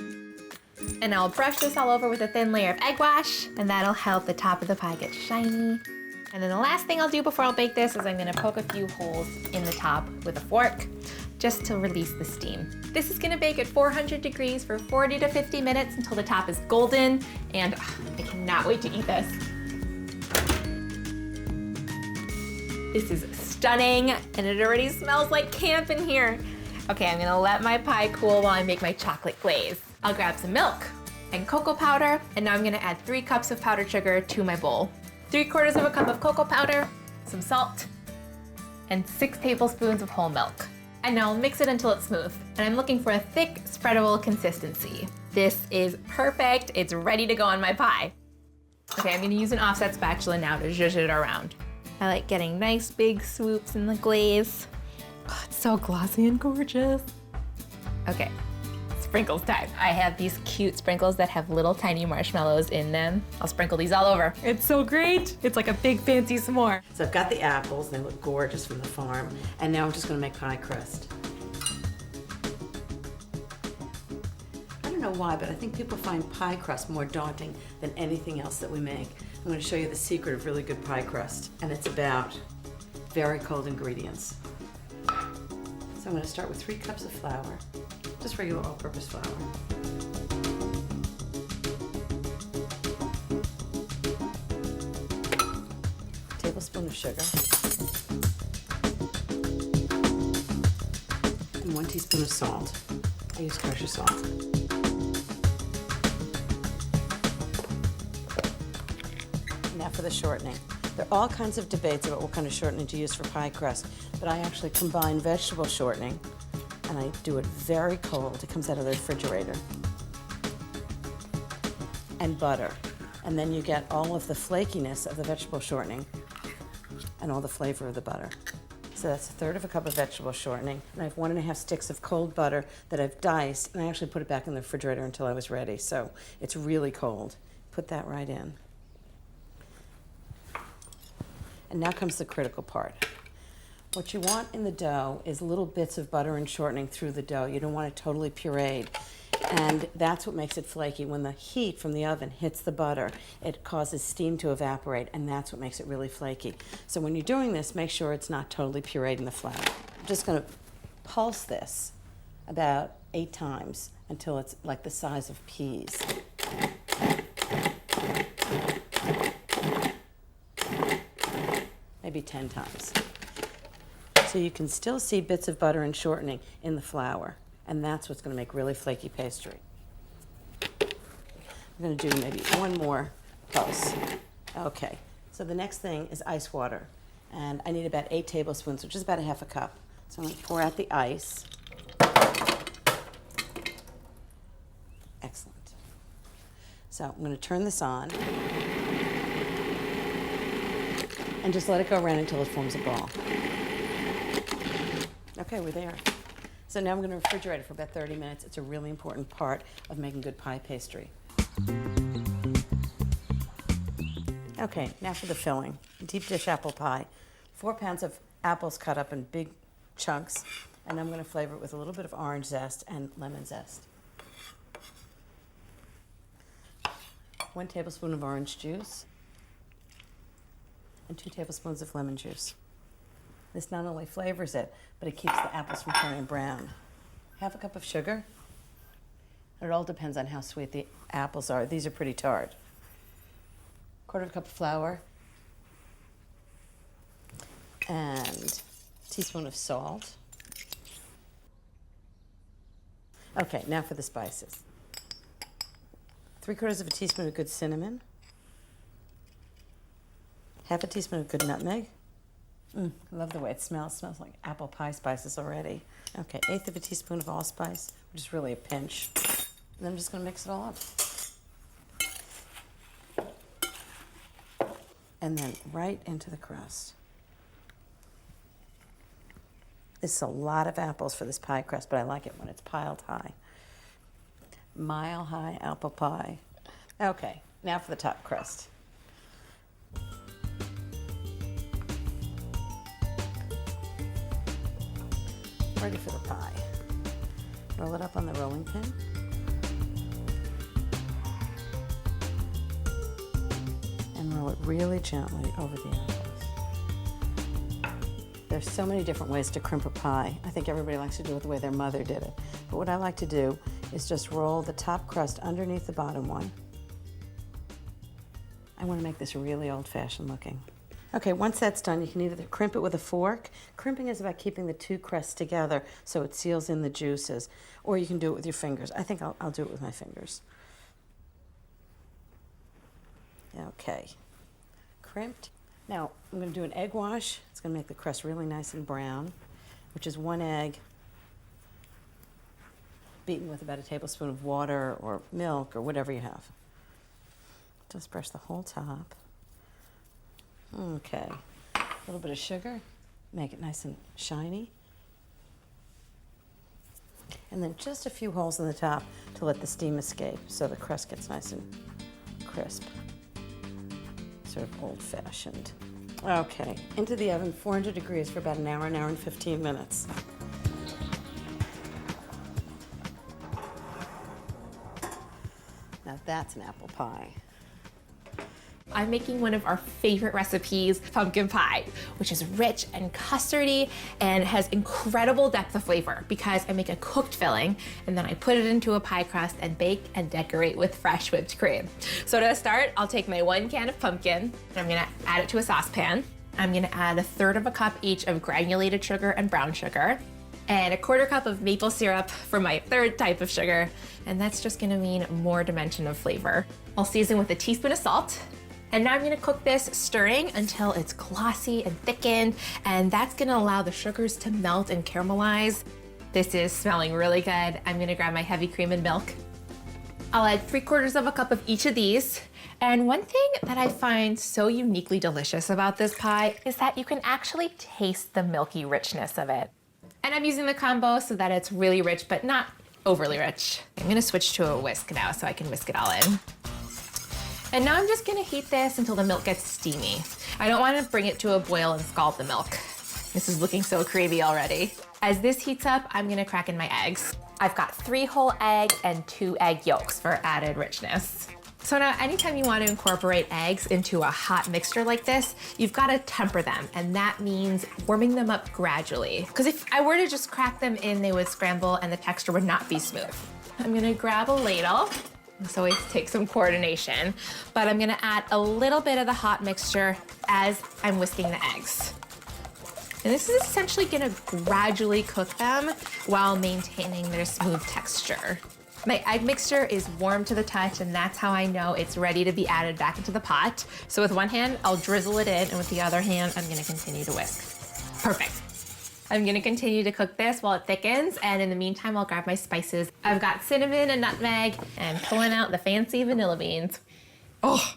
And I'll brush this all over with a thin layer of egg wash, and that'll help the top of the pie get shiny. And then the last thing I'll do before I'll bake this is I'm gonna poke a few holes in the top with a fork just to release the steam. This is gonna bake at 400 degrees for 40 to 50 minutes until the top is golden, and I cannot wait to eat this. This is stunning, and it already smells like camp in here. Okay, I'm gonna let my pie cool while I make my chocolate glaze. I'll grab some milk and cocoa powder, and now I'm gonna add 3 cups of powdered sugar to my bowl. 3/4 of a cup of cocoa powder, some salt, and 6 tablespoons of whole milk. And now I'll mix it until it's smooth. And I'm looking for a thick, spreadable consistency. This is perfect. It's ready to go on my pie. Okay, I'm gonna use an offset spatula now to zhuzh it around. I like getting nice big swoops in the glaze. Oh, it's so glossy and gorgeous. Okay, sprinkles time. I have these cute sprinkles that have little tiny marshmallows in them. I'll sprinkle these all over. It's so great. It's like a big fancy s'more. So I've got the apples, they look gorgeous from the farm, and now I'm just gonna make pie crust. I don't know why, but I think people find pie crust more daunting than anything else that we make. I'm gonna show you the secret of really good pie crust, and it's about very cold ingredients. So I'm gonna start with 3 cups of flour, just regular all-purpose flour. A tablespoon of sugar. And 1 teaspoon of salt. I use kosher salt. Now for the shortening. There are all kinds of debates about what kind of shortening to use for pie crust, but I actually combine vegetable shortening, and I do it very cold. It comes out of the refrigerator. And butter. And then you get all of the flakiness of the vegetable shortening and all the flavor of the butter. So that's 1/3 cup of vegetable shortening. And I have 1½ sticks of cold butter that I've diced, and I actually put it back in the refrigerator until I was ready. So it's really cold. Put that right in. And now comes the critical part. What you want in the dough is little bits of butter and shortening through the dough. You don't want it totally pureed. And that's what makes it flaky. When the heat from the oven hits the butter, it causes steam to evaporate, and that's what makes it really flaky. So when you're doing this, make sure it's not totally pureed in the flour. I'm just gonna pulse this about 8 times until it's like the size of peas. Maybe 10 times. So you can still see bits of butter and shortening in the flour, and that's what's going to make really flaky pastry. I'm going to do maybe 1 more pulse. Okay, so the next thing is ice water, and I need about 8 tablespoons, which is about 1/2 cup. So I'm going to pour out the ice. Excellent. So I'm going to turn this on and just let it go around until it forms a ball. Okay, we're there. So now I'm going to refrigerate it for about 30 minutes. It's a really important part of making good pie pastry. Okay, now for the filling. Deep dish apple pie. 4 pounds of apples cut up in big chunks, and I'm going to flavor it with a little bit of orange zest and lemon zest. 1 tablespoon of orange juice, and 2 tablespoons of lemon juice. This not only flavors it, but it keeps the apples from turning brown. 1/2 cup of sugar. It all depends on how sweet the apples are. These are pretty tart. 1/4 cup of flour. And a teaspoon of salt. Okay, now for the spices. 3/4 of a teaspoon of good cinnamon. 1/2 teaspoon of good nutmeg. I love the way it smells. It smells like apple pie spices already. Okay, 1/8 of a teaspoon of allspice, which is really a pinch. And then I'm just gonna mix it all up. And then right into the crust. This is a lot of apples for this pie crust, but I like it when it's piled high. Mile high apple pie. Okay, now for the top crust. Ready for the pie. Roll it up on the rolling pin. And roll it really gently over the apples. There's so many different ways to crimp a pie. I think everybody likes to do it the way their mother did it. But what I like to do is just roll the top crust underneath the bottom one. I want to make this really old-fashioned looking. Okay, once that's done, you can either crimp it with a fork. Crimping is about keeping the two crusts together so it seals in the juices, or you can do it with your fingers. I think I'll do it with my fingers. Okay, crimped. Now, I'm going to do an egg wash. It's going to make the crust really nice and brown, which is 1 egg beaten with about a tablespoon of water or milk or whatever you have. Just brush the whole top. Okay, a little bit of sugar, make it nice and shiny. And then just a few holes in the top to let the steam escape so the crust gets nice and crisp. Sort of old-fashioned. Okay, into the oven, 400 degrees for about an hour and 15 minutes. Now that's an apple pie. I'm making one of our favorite recipes, pumpkin pie, which is rich and custardy and has incredible depth of flavor because I make a cooked filling and then I put it into a pie crust and bake and decorate with fresh whipped cream. So to start, I'll take my 1 can of pumpkin and I'm gonna add it to a saucepan. I'm gonna add 1/3 cup each of granulated sugar and brown sugar and 1/4 cup of maple syrup for my 3rd type of sugar. And that's just gonna mean more dimension of flavor. I'll season with a teaspoon of salt. And now I'm gonna cook this, stirring until it's glossy and thickened, and that's gonna allow the sugars to melt and caramelize. This is smelling really good. I'm gonna grab my heavy cream and milk. I'll add 3/4 cup of each of these. And one thing that I find so uniquely delicious about this pie is that you can actually taste the milky richness of it. And I'm using the combo so that it's really rich, but not overly rich. I'm gonna switch to a whisk now so I can whisk it all in. And now I'm just gonna heat this until the milk gets steamy. I don't wanna bring it to a boil and scald the milk. This is looking so creamy already. As this heats up, I'm gonna crack in my eggs. I've got 3 whole eggs and 2 egg yolks for added richness. So now anytime you want to incorporate eggs into a hot mixture like this, you've got to temper them, and that means warming them up gradually. Because if I were to just crack them in, they would scramble and the texture would not be smooth. I'm gonna grab a ladle. This always takes some coordination, but I'm gonna add a little bit of the hot mixture as I'm whisking the eggs. And this is essentially gonna gradually cook them while maintaining their smooth texture. My egg mixture is warm to the touch, and that's how I know it's ready to be added back into the pot. So with one hand, I'll drizzle it in, and with the other hand, I'm gonna continue to whisk. Perfect. I'm gonna continue to cook this while it thickens, and in the meantime, I'll grab my spices. I've got cinnamon and nutmeg, and pulling out the fancy vanilla beans. Oh,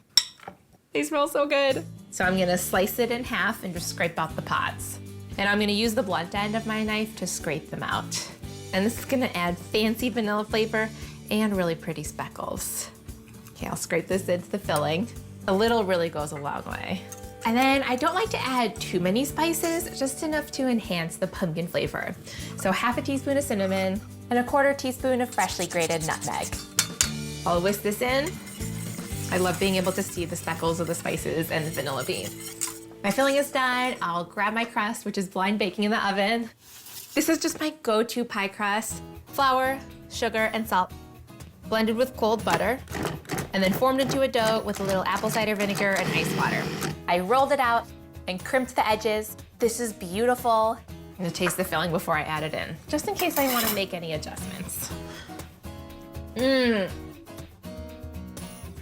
they smell so good. So I'm gonna slice it in half and just scrape out the pods. And I'm gonna use the blunt end of my knife to scrape them out. And this is gonna add fancy vanilla flavor and really pretty speckles. Okay, I'll scrape this into the filling. A little really goes a long way. And then I don't like to add too many spices, just enough to enhance the pumpkin flavor. So 1/2 teaspoon of cinnamon and 1/4 teaspoon of freshly grated nutmeg. I'll whisk this in. I love being able to see the speckles of the spices and the vanilla bean. My filling is done. I'll grab my crust, which is blind baking in the oven. This is just my go-to pie crust. Flour, sugar, and salt, blended with cold butter, and then formed into a dough with a little apple cider vinegar and ice water. I rolled it out and crimped the edges. This is beautiful. I'm gonna taste the filling before I add it in, just in case I wanna make any adjustments.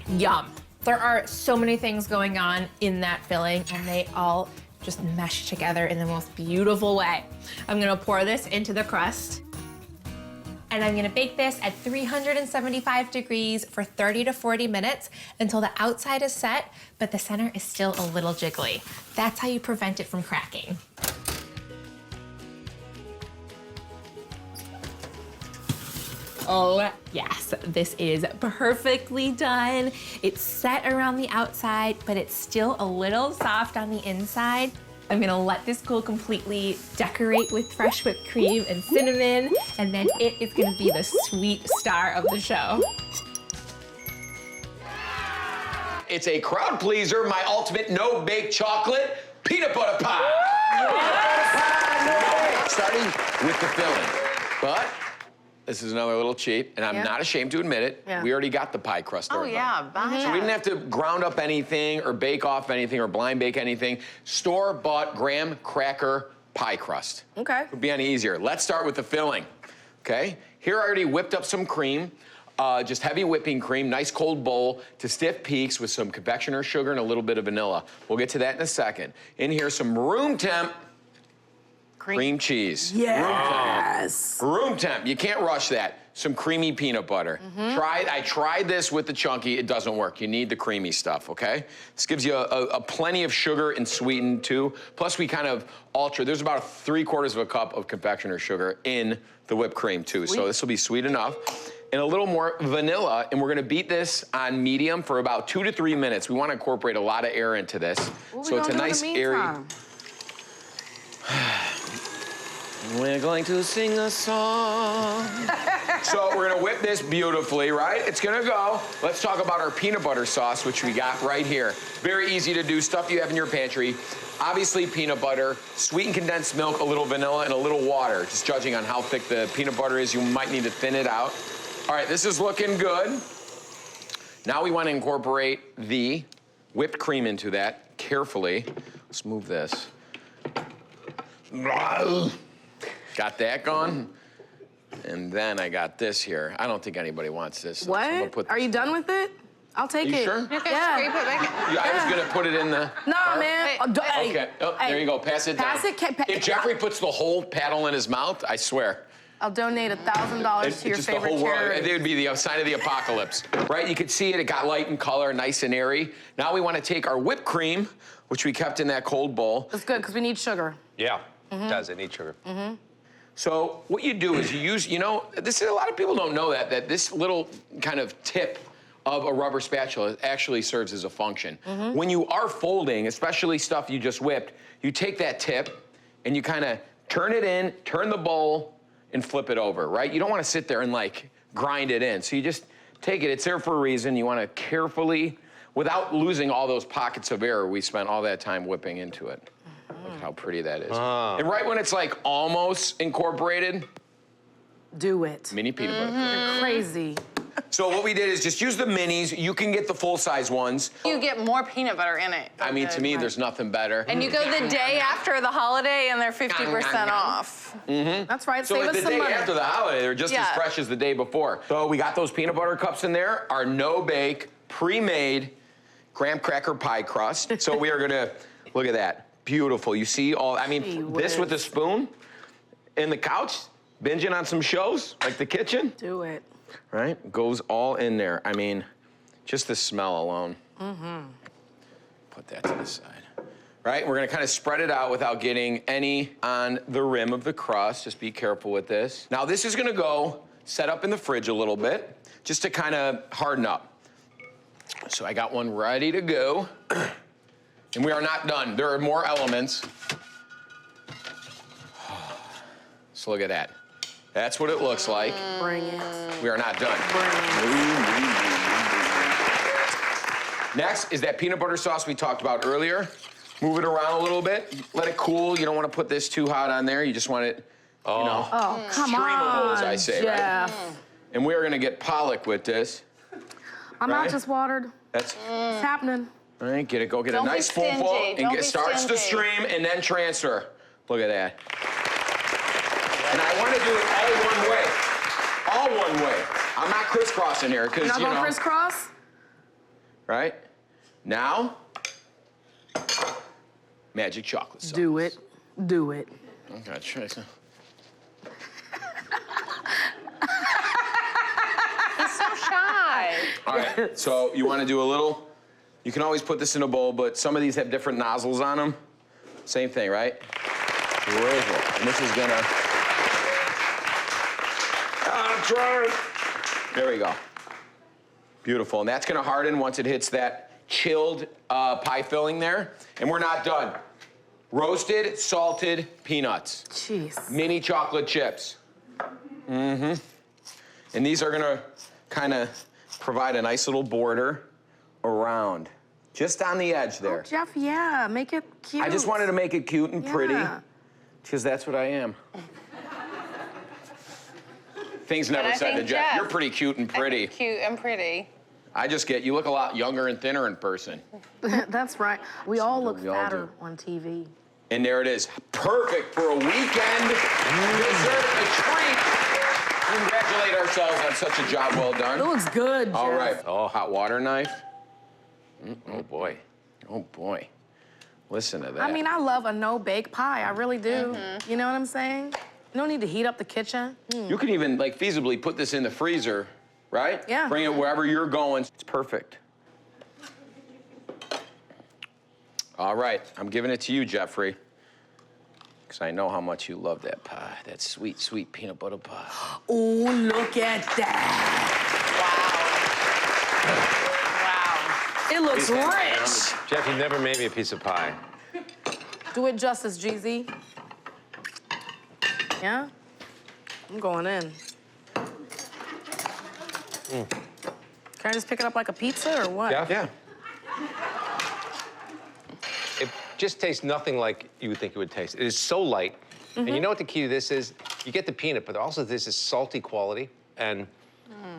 Yum. There are so many things going on in that filling, and they all just mesh together in the most beautiful way. I'm gonna pour this into the crust, and I'm gonna bake this at 375 degrees for 30 to 40 minutes until the outside is set, but the center is still a little jiggly. That's how you prevent it from cracking. Oh yes, this is perfectly done. It's set around the outside, but it's still a little soft on the inside. I'm gonna let this cool completely, decorate with fresh whipped cream and cinnamon, and then it is gonna be the sweet star of the show. It's a crowd pleaser, my ultimate no-bake chocolate peanut butter pie. starting with the filling. But this is another little cheat, and I'm not ashamed to admit it. Yeah. We already got the pie crust. Oh, already. yeah. So we didn't have to ground up anything or bake off anything or blind bake anything. Store-bought graham cracker pie crust. Okay. Would be any easier. Let's start with the filling, okay? Here I already whipped up some cream, just heavy whipping cream, nice cold bowl to stiff peaks with some confectioner sugar and a little bit of vanilla. We'll get to that in a second. In here, some room temp cream cheese. Yes. Room temp, you can't rush that. Some creamy peanut butter. I tried this with the chunky, it doesn't work. You need the creamy stuff, okay? This gives you a plenty of sugar and sweetened too. Plus we kind of alter, there's about 3/4 of a cup of confectioner sugar in the whipped cream too. So this will be sweet enough. And a little more vanilla, and we're gonna beat this on medium for about 2 to 3 minutes. We wanna incorporate a lot of air into this. So it's a nice airy. We're going to sing a song. So we're gonna whip this beautifully, right? It's gonna go. Let's talk about our peanut butter sauce, which we got right here. Very easy to do, stuff you have in your pantry. Obviously peanut butter, sweetened condensed milk, a little vanilla, and a little water. Just judging on how thick the peanut butter is, you might need to thin it out. All right, this is looking good. Now we wanna incorporate the whipped cream into that carefully. Let's move this. Got that going. And then I got this here. I don't think anybody wants this. So I'm gonna put Are you done with it? I'll take You it. sure? You can Yeah. scrape it back. Yeah, I was gonna put it in the. Nah, man. Wait, Hey, Okay. Oh, there you go. Pass it down. Pass it. If Geoffrey puts the whole paddle in his mouth, I swear. I'll donate $1,000 to your just favorite the whole world. charity. It would be the sign of the apocalypse, right? You could see it. It got light in color, nice and airy. Now we want to take our whipped cream, which we kept in that cold bowl. It's good because we need sugar. Yeah, it does. It needs sugar. So what you do is you use, a lot of people don't know that this little kind of tip of a rubber spatula actually serves as a function. When you are folding, especially stuff you just whipped, you take that tip and you kind of turn it in, turn the bowl, and flip it over, right? You don't want to sit there and like grind it in. So you just take it, it's there for a reason. You want to carefully, without losing all those pockets of air we spent all that time whipping into it. Look how pretty that is. And right when it's like almost incorporated, Do it. mini peanut butter. You're crazy. So what we did is just use the minis. You can get the full-size ones. You get more peanut butter in it. I mean, to me, there's nothing better. And you go the day after the holiday and they're 50% off. That's right. So Save the us some day money. after the holiday, they're just as fresh as the day before. So we got those peanut butter cups in there, our no-bake, pre-made graham cracker pie crust. So we are gonna, look at that, beautiful. You see all, this with a spoon in the couch, binging on some shows, like The Kitchen. Do it. Right? Goes all in there. I mean, just the smell alone. Put that to the side. Right? We're gonna kind of spread it out without getting any on the rim of the crust. Just be careful with this. Now this is gonna go set up in the fridge a little bit, just to kind of harden up. So I got one ready to go. And we are not done. There are more elements. So look at that. That's what it looks like. Bring it. We are not done. Next is that peanut butter sauce we talked about earlier. Move it around a little bit. Let it cool. You don't want to put this too hot on there. You just want it, Oh, come streamable, as I on, say, right? Jeff. And we are going to get pollock with this. I'm Right? not just watered. That's It's happening. all right. Get it. Go get Don't a be nice spoonful stingy. and Don't be starts to stingy. stream and then transfer. Look at that. And I want to do it all one way. All one way. I'm not crisscrossing here because You're not going crisscross? Right? Now, magic chocolate sauce. Do it. Do it. Okay, try some. He's so shy. All right, so you want to do a little, you can always put this in a bowl, but some of these have different nozzles on them. Same thing, right? Beautiful. And this is gonna, there we go. Beautiful, and that's gonna harden once it hits that chilled pie filling there. And we're not done. Roasted, salted peanuts. Jeez. Mini chocolate chips. And these are gonna kind of provide a nice little border around, just on the edge there. Jeff, yeah, make it cute. I just wanted to make it cute and pretty. Yeah. Because that's what I am. Things never And I said to think Jeff. Jeff- You're pretty cute and pretty. Cute and pretty. You look a lot younger and thinner in person. That's right. We all look We all fatter do. on TV. And there it is. Perfect for a weekend dessert, a treat. Congratulate ourselves on such a job well done. It looks good, Jeff. All right. Oh, hot water knife. Oh, boy. Oh, boy. Listen to that. I mean, I love a no-bake pie. I really do. You know what I'm saying? No need to heat up the kitchen. You could even, like, feasibly put this in the freezer, right? Yeah. Bring it wherever you're going. It's perfect. All right. I'm giving it to you, Geoffrey. Because I know how much you love that pie. That sweet, sweet peanut butter pie. Oh, look at that. Wow. It looks rich. Jeff, you never made me a piece of pie. Do it justice, GZ. Yeah? I'm going in. Can I just pick it up like a pizza or what? Jeff? Yeah. It just tastes nothing like you would think it would taste. It is so light. And you know what the key to this is? You get the peanut, but also this is salty quality. And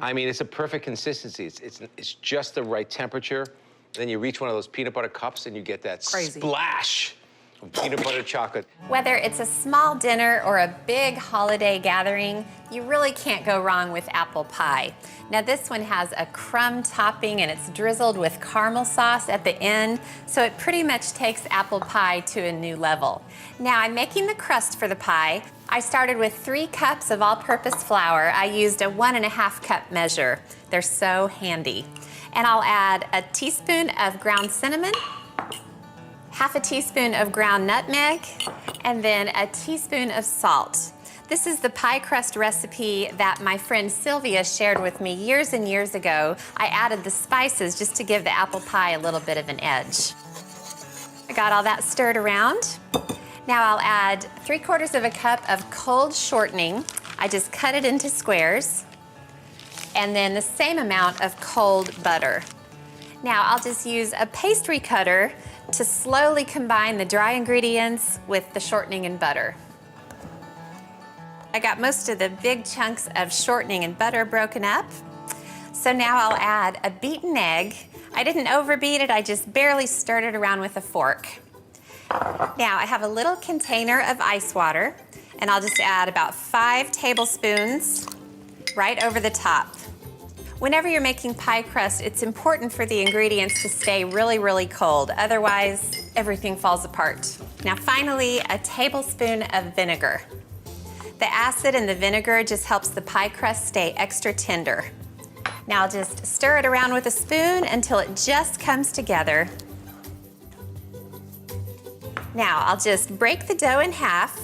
I mean, it's a perfect consistency. It's just the right temperature. Then you reach one of those peanut butter cups and you get that Crazy. splash of peanut butter chocolate. Whether it's a small dinner or a big holiday gathering, you really can't go wrong with apple pie. Now this one has a crumb topping and it's drizzled with caramel sauce at the end, so it pretty much takes apple pie to a new level. Now I'm making the crust for the pie. I started with 3 cups of all-purpose flour. I used a 1.5 cup measure. They're so handy. And I'll add a teaspoon of ground cinnamon, half a teaspoon of ground nutmeg, and then a teaspoon of salt. This is the pie crust recipe that my friend Sylvia shared with me years and years ago. I added the spices just to give the apple pie a little bit of an edge. I got all that stirred around. Now I'll add 3/4 cup of cold shortening. I just cut it into squares. And then the same amount of cold butter. Now I'll just use a pastry cutter to slowly combine the dry ingredients with the shortening and butter. I got most of the big chunks of shortening and butter broken up. So now I'll add a beaten egg. I didn't overbeat it, I just barely stirred it around with a fork. Now I have a little container of ice water, and I'll just add about 5 tablespoons right over the top. Whenever you're making pie crust, it's important for the ingredients to stay really, really cold. Otherwise, everything falls apart. Now finally, a tablespoon of vinegar. The acid in the vinegar just helps the pie crust stay extra tender. Now I'll just stir it around with a spoon until it just comes together. Now I'll just break the dough in half,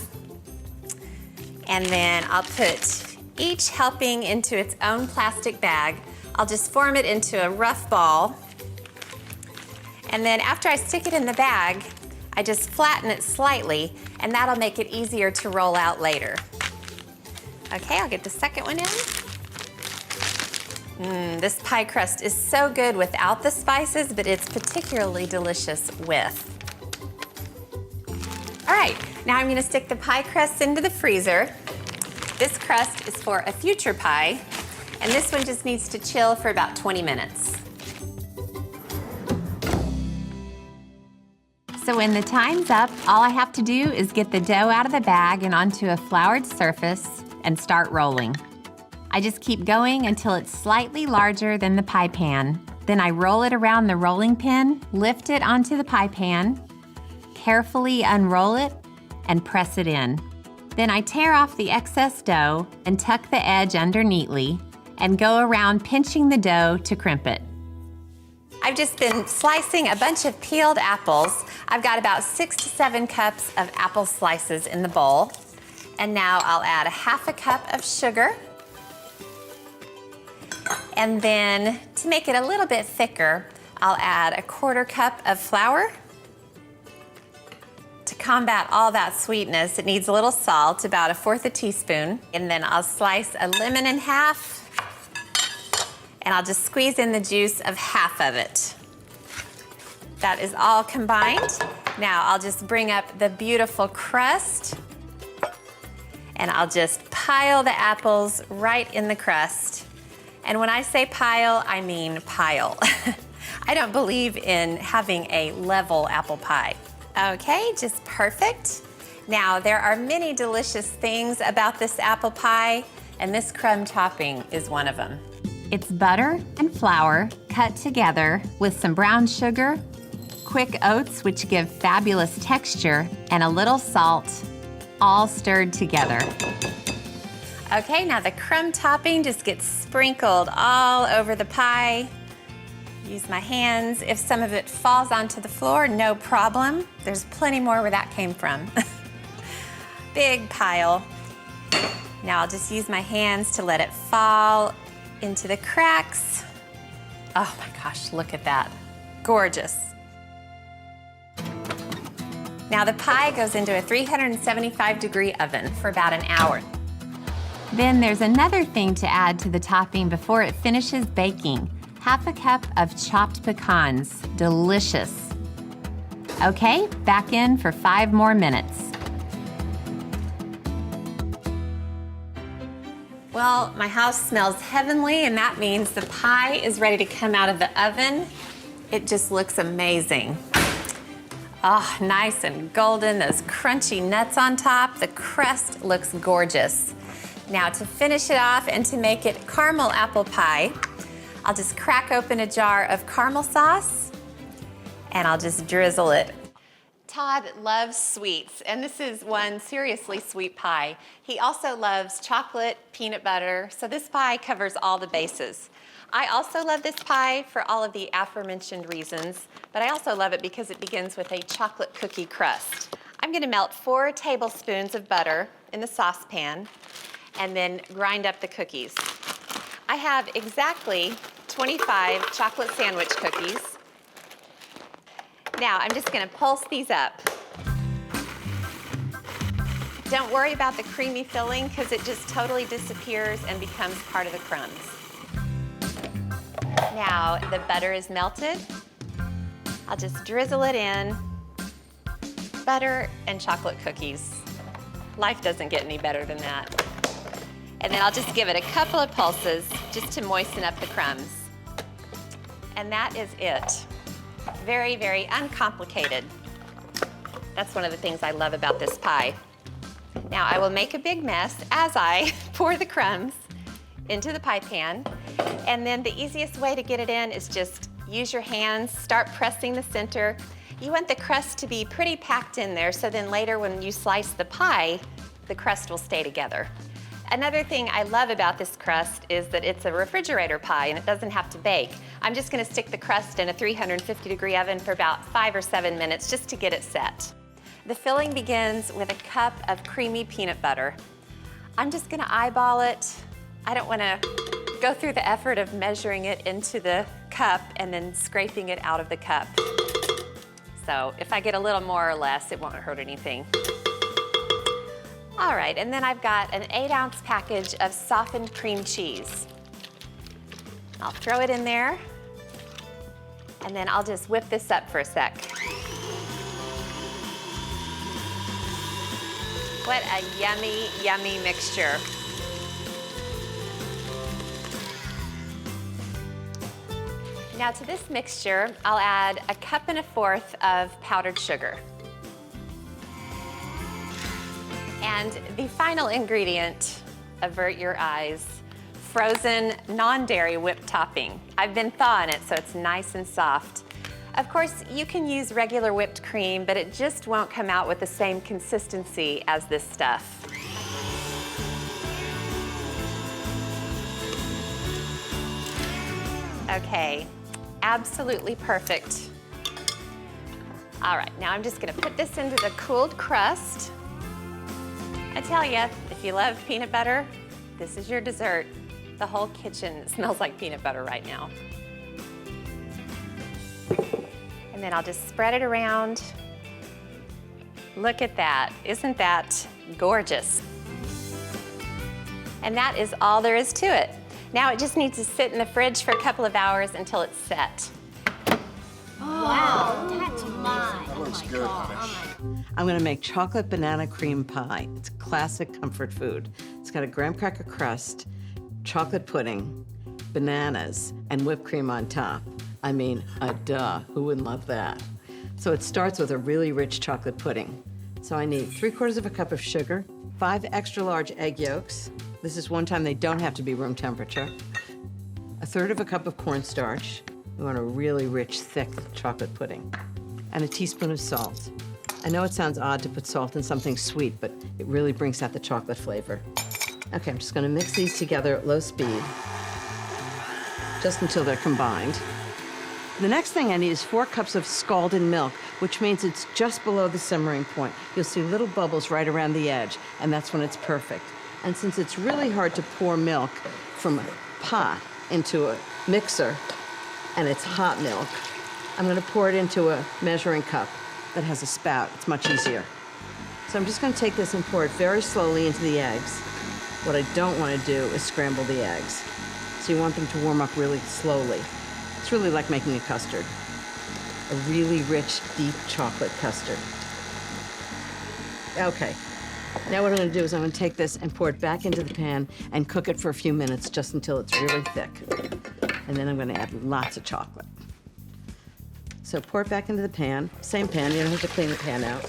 and then I'll put each helping into its own plastic bag. I'll just form it into a rough ball. And then after I stick it in the bag, I just flatten it slightly, and that'll make it easier to roll out later. Okay, I'll get the second one in. This pie crust is so good without the spices, but it's particularly delicious with. All right, now I'm gonna stick the pie crust into the freezer. This crust is for a future pie, and this one just needs to chill for about 20 minutes. So when the time's up, all I have to do is get the dough out of the bag and onto a floured surface and start rolling. I just keep going until it's slightly larger than the pie pan. Then I roll it around the rolling pin, lift it onto the pie pan, carefully unroll it, and press it in. Then I tear off the excess dough and tuck the edge under neatly and go around pinching the dough to crimp it. I've just been slicing a bunch of peeled apples. I've got about 6 to 7 cups of apple slices in the bowl. And now I'll add a 1/2 cup of sugar. And then to make it a little bit thicker, I'll add a 1/4 cup of flour. To combat all that sweetness, it needs a little salt, about 1/4 teaspoon. And then I'll slice a lemon in half, and I'll just squeeze in the juice of half of it. That is all combined. Now I'll just bring up the beautiful crust. And I'll just pile the apples right in the crust. And when I say pile, I mean pile. I don't believe in having a level apple pie. Okay, just perfect. Now, there are many delicious things about this apple pie, and this crumb topping is one of them. It's butter and flour cut together with some brown sugar, quick oats, which give fabulous texture, and a little salt, all stirred together. Okay, now the crumb topping just gets sprinkled all over the pie. Use my hands. If some of it falls onto the floor, no problem. There's plenty more where that came from. Big pile. Now I'll just use my hands to let it fall into the cracks. Oh my gosh, look at that. Gorgeous. Now the pie goes into a 375-degree oven for about an hour. Then there's another thing to add to the topping before it finishes baking. Half a cup of chopped pecans. Delicious. Okay, back in for 5 more minutes. Well, my house smells heavenly, and that means the pie is ready to come out of the oven. It just looks amazing. Oh, nice and golden, those crunchy nuts on top. The crust looks gorgeous. Now to finish it off and to make it caramel apple pie, I'll just crack open a jar of caramel sauce and I'll just drizzle it. Todd loves sweets, and this is one seriously sweet pie. He also loves chocolate, peanut butter, so this pie covers all the bases. I also love this pie for all of the aforementioned reasons, but I also love it because it begins with a chocolate cookie crust. I'm gonna melt 4 tablespoons of butter in the saucepan and then grind up the cookies. I have exactly 25 chocolate sandwich cookies. Now, I'm just gonna pulse these up. Don't worry about the creamy filling because it just totally disappears and becomes part of the crumbs. Now, the butter is melted. I'll just drizzle it in. Butter and chocolate cookies. Life doesn't get any better than that. And then I'll just give it a couple of pulses just to moisten up the crumbs. And that is it. Very, very uncomplicated. That's one of the things I love about this pie. Now I will make a big mess as I pour the crumbs into the pie pan. And then the easiest way to get it in is just use your hands, start pressing the center. You want the crust to be pretty packed in there so then later when you slice the pie, the crust will stay together. Another thing I love about this crust is that it's a refrigerator pie and it doesn't have to bake. I'm just gonna stick the crust in a 350-degree oven for about 5 or 7 minutes just to get it set. The filling begins with a cup of creamy peanut butter. I'm just gonna eyeball it. I don't wanna go through the effort of measuring it into the cup and then scraping it out of the cup. So if I get a little more or less, it won't hurt anything. All right, and then I've got an 8-ounce package of softened cream cheese. I'll throw it in there, and then I'll just whip this up for a sec. What a yummy, yummy mixture. Now to this mixture, I'll add 1.25 cups of powdered sugar. And the final ingredient, avert your eyes, frozen non-dairy whipped topping. I've been thawing it so it's nice and soft. Of course, you can use regular whipped cream, but it just won't come out with the same consistency as this stuff. Okay, absolutely perfect. All right, now I'm just gonna put this into the cooled crust. I tell you, if you love peanut butter, this is your dessert. The whole kitchen smells like peanut butter right now. And then I'll just spread it around. Look at that, isn't that gorgeous? And that is all there is to it. Now it just needs to sit in the fridge for a couple of hours until it's set. Wow, that's mine. That looks good, honey. I'm gonna make chocolate banana cream pie. It's classic comfort food. It's got a graham cracker crust, chocolate pudding, bananas, and whipped cream on top. I mean, duh, who wouldn't love that? So it starts with a really rich chocolate pudding. So I need 3/4 of a cup of sugar, 5 extra large egg yolks. This is one time they don't have to be room temperature. 1/3 of a cup of cornstarch. We want a really rich, thick chocolate pudding. And a teaspoon of salt. I know it sounds odd to put salt in something sweet, but it really brings out the chocolate flavor. Okay, I'm just gonna mix these together at low speed, just until they're combined. The next thing I need is 4 cups of scalded milk, which means it's just below the simmering point. You'll see little bubbles right around the edge, and that's when it's perfect. And since it's really hard to pour milk from a pot into a mixer, and it's hot milk, I'm gonna pour it into a measuring cup that has a spout. It's much easier. So I'm just gonna take this and pour it very slowly into the eggs. What I don't wanna do is scramble the eggs. So you want them to warm up really slowly. It's really like making a custard. A really rich, deep chocolate custard. Okay, now what I'm gonna do is I'm gonna take this and pour it back into the pan and cook it for a few minutes just until it's really thick. And then I'm gonna add lots of chocolate. So pour it back into the pan. Same pan, you don't have to clean the pan out.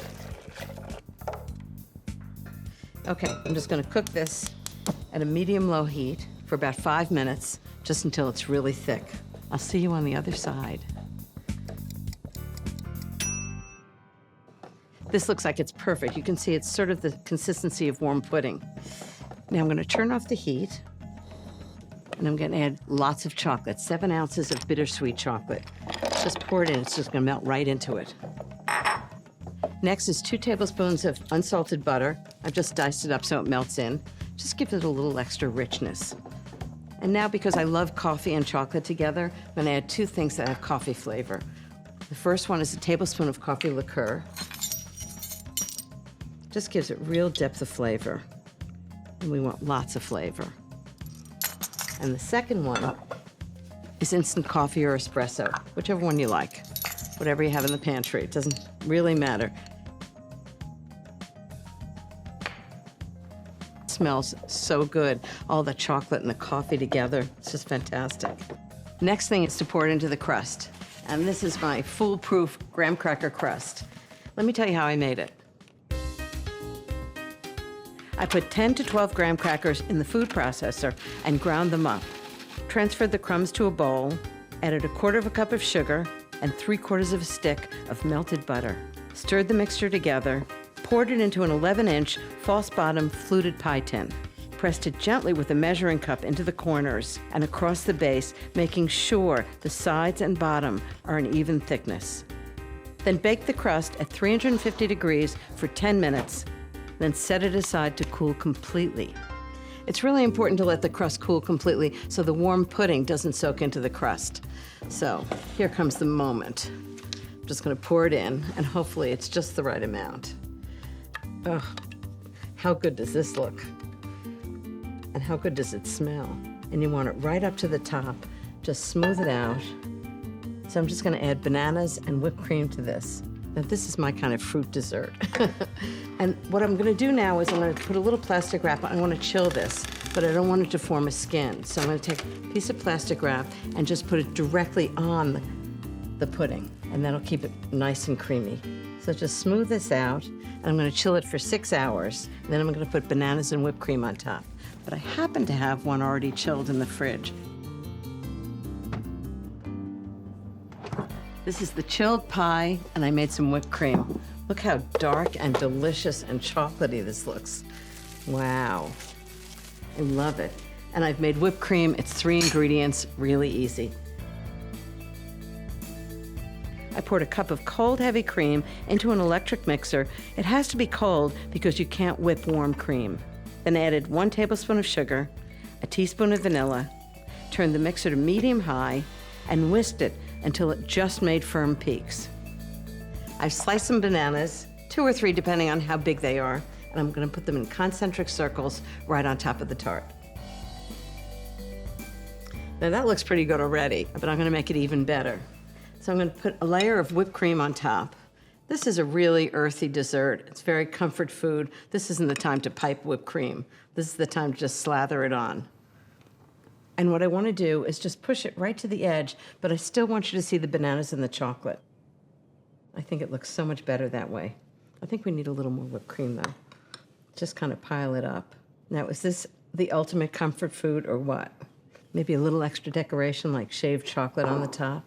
Okay, I'm just gonna cook this at a medium-low heat for about 5 minutes, just until it's really thick. I'll see you on the other side. This looks like it's perfect. You can see it's sort of the consistency of warm pudding. Now I'm gonna turn off the heat, and I'm gonna add lots of chocolate, 7 ounces of bittersweet chocolate. Just pour it in, it's just gonna melt right into it. Next is 2 tablespoons of unsalted butter. I've just diced it up so it melts in. Just gives it a little extra richness. And now, because I love coffee and chocolate together, I'm gonna add 2 things that have coffee flavor. The first one is a tablespoon of coffee liqueur. Just gives it real depth of flavor. And we want lots of flavor. And the second one is instant coffee or espresso, whichever one you like. Whatever you have in the pantry, it doesn't really matter. It smells so good. All the chocolate and the coffee together, it's just fantastic. Next thing is to pour it into the crust. And this is my foolproof graham cracker crust. Let me tell you how I made it. I put 10 to 12 graham crackers in the food processor and ground them up. Transferred the crumbs to a bowl, added 1/4 cup of sugar and 3/4 of a stick of melted butter. Stirred the mixture together, poured it into an 11-inch false bottom fluted pie tin. Pressed it gently with a measuring cup into the corners and across the base, making sure the sides and bottom are an even thickness. Then bake the crust at 350 degrees for 10 minutes, then set it aside to cool completely. It's really important to let the crust cool completely so the warm pudding doesn't soak into the crust. So here comes the moment. I'm just gonna pour it in, and hopefully it's just the right amount. Oh, how good does this look? And how good does it smell? And you want it right up to the top. Just smooth it out. So I'm just gonna add bananas and whipped cream to this. Now this is my kind of fruit dessert. And what I'm gonna do now is I'm gonna put a little plastic wrap. I wanna chill this, but I don't want it to form a skin. So I'm gonna take a piece of plastic wrap and just put it directly on the pudding, and that'll keep it nice and creamy. So just smooth this out, and I'm gonna chill it for 6 hours, and then I'm gonna put bananas and whipped cream on top. But I happen to have one already chilled in the fridge. This is the chilled pie, and I made some whipped cream. Look how dark and delicious and chocolatey this looks. Wow. I love it. And I've made whipped cream. It's 3 ingredients, really easy. I poured a cup of cold, heavy cream into an electric mixer. It has to be cold because you can't whip warm cream. Then added 1 tablespoon of sugar, a teaspoon of vanilla, turned the mixer to medium-high, and whisked it until it just made firm peaks. I've sliced some bananas, 2 or 3 depending on how big they are, and I'm gonna put them in concentric circles right on top of the tart. Now that looks pretty good already, but I'm gonna make it even better. So I'm gonna put a layer of whipped cream on top. This is a really earthy dessert. It's very comfort food. This isn't the time to pipe whipped cream. This is the time to just slather it on. And what I want to do is just push it right to the edge, but I still want you to see the bananas and the chocolate. I think it looks so much better that way. I think we need a little more whipped cream though. Just kind of pile it up. Now, is this the ultimate comfort food or what? Maybe a little extra decoration like shaved chocolate on the top.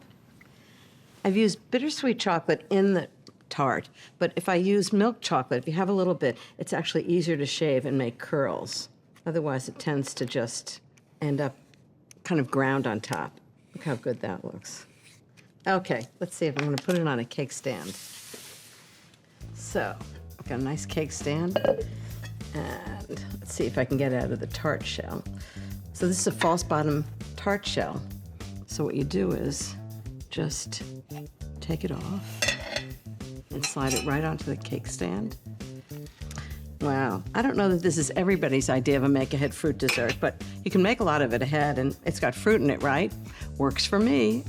I've used bittersweet chocolate in the tart, but if I use milk chocolate, if you have a little bit, it's actually easier to shave and make curls. Otherwise, it tends to just end up kind of ground on top. Look how good that looks. Okay, let's see if I'm gonna put it on a cake stand. So, I've got a nice cake stand, and let's see if I can get it out of the tart shell. So this is a false bottom tart shell. So what you do is just take it off and slide it right onto the cake stand. Wow, I don't know that this is everybody's idea of a make-ahead fruit dessert, but you can make a lot of it ahead, and it's got fruit in it, right? Works for me.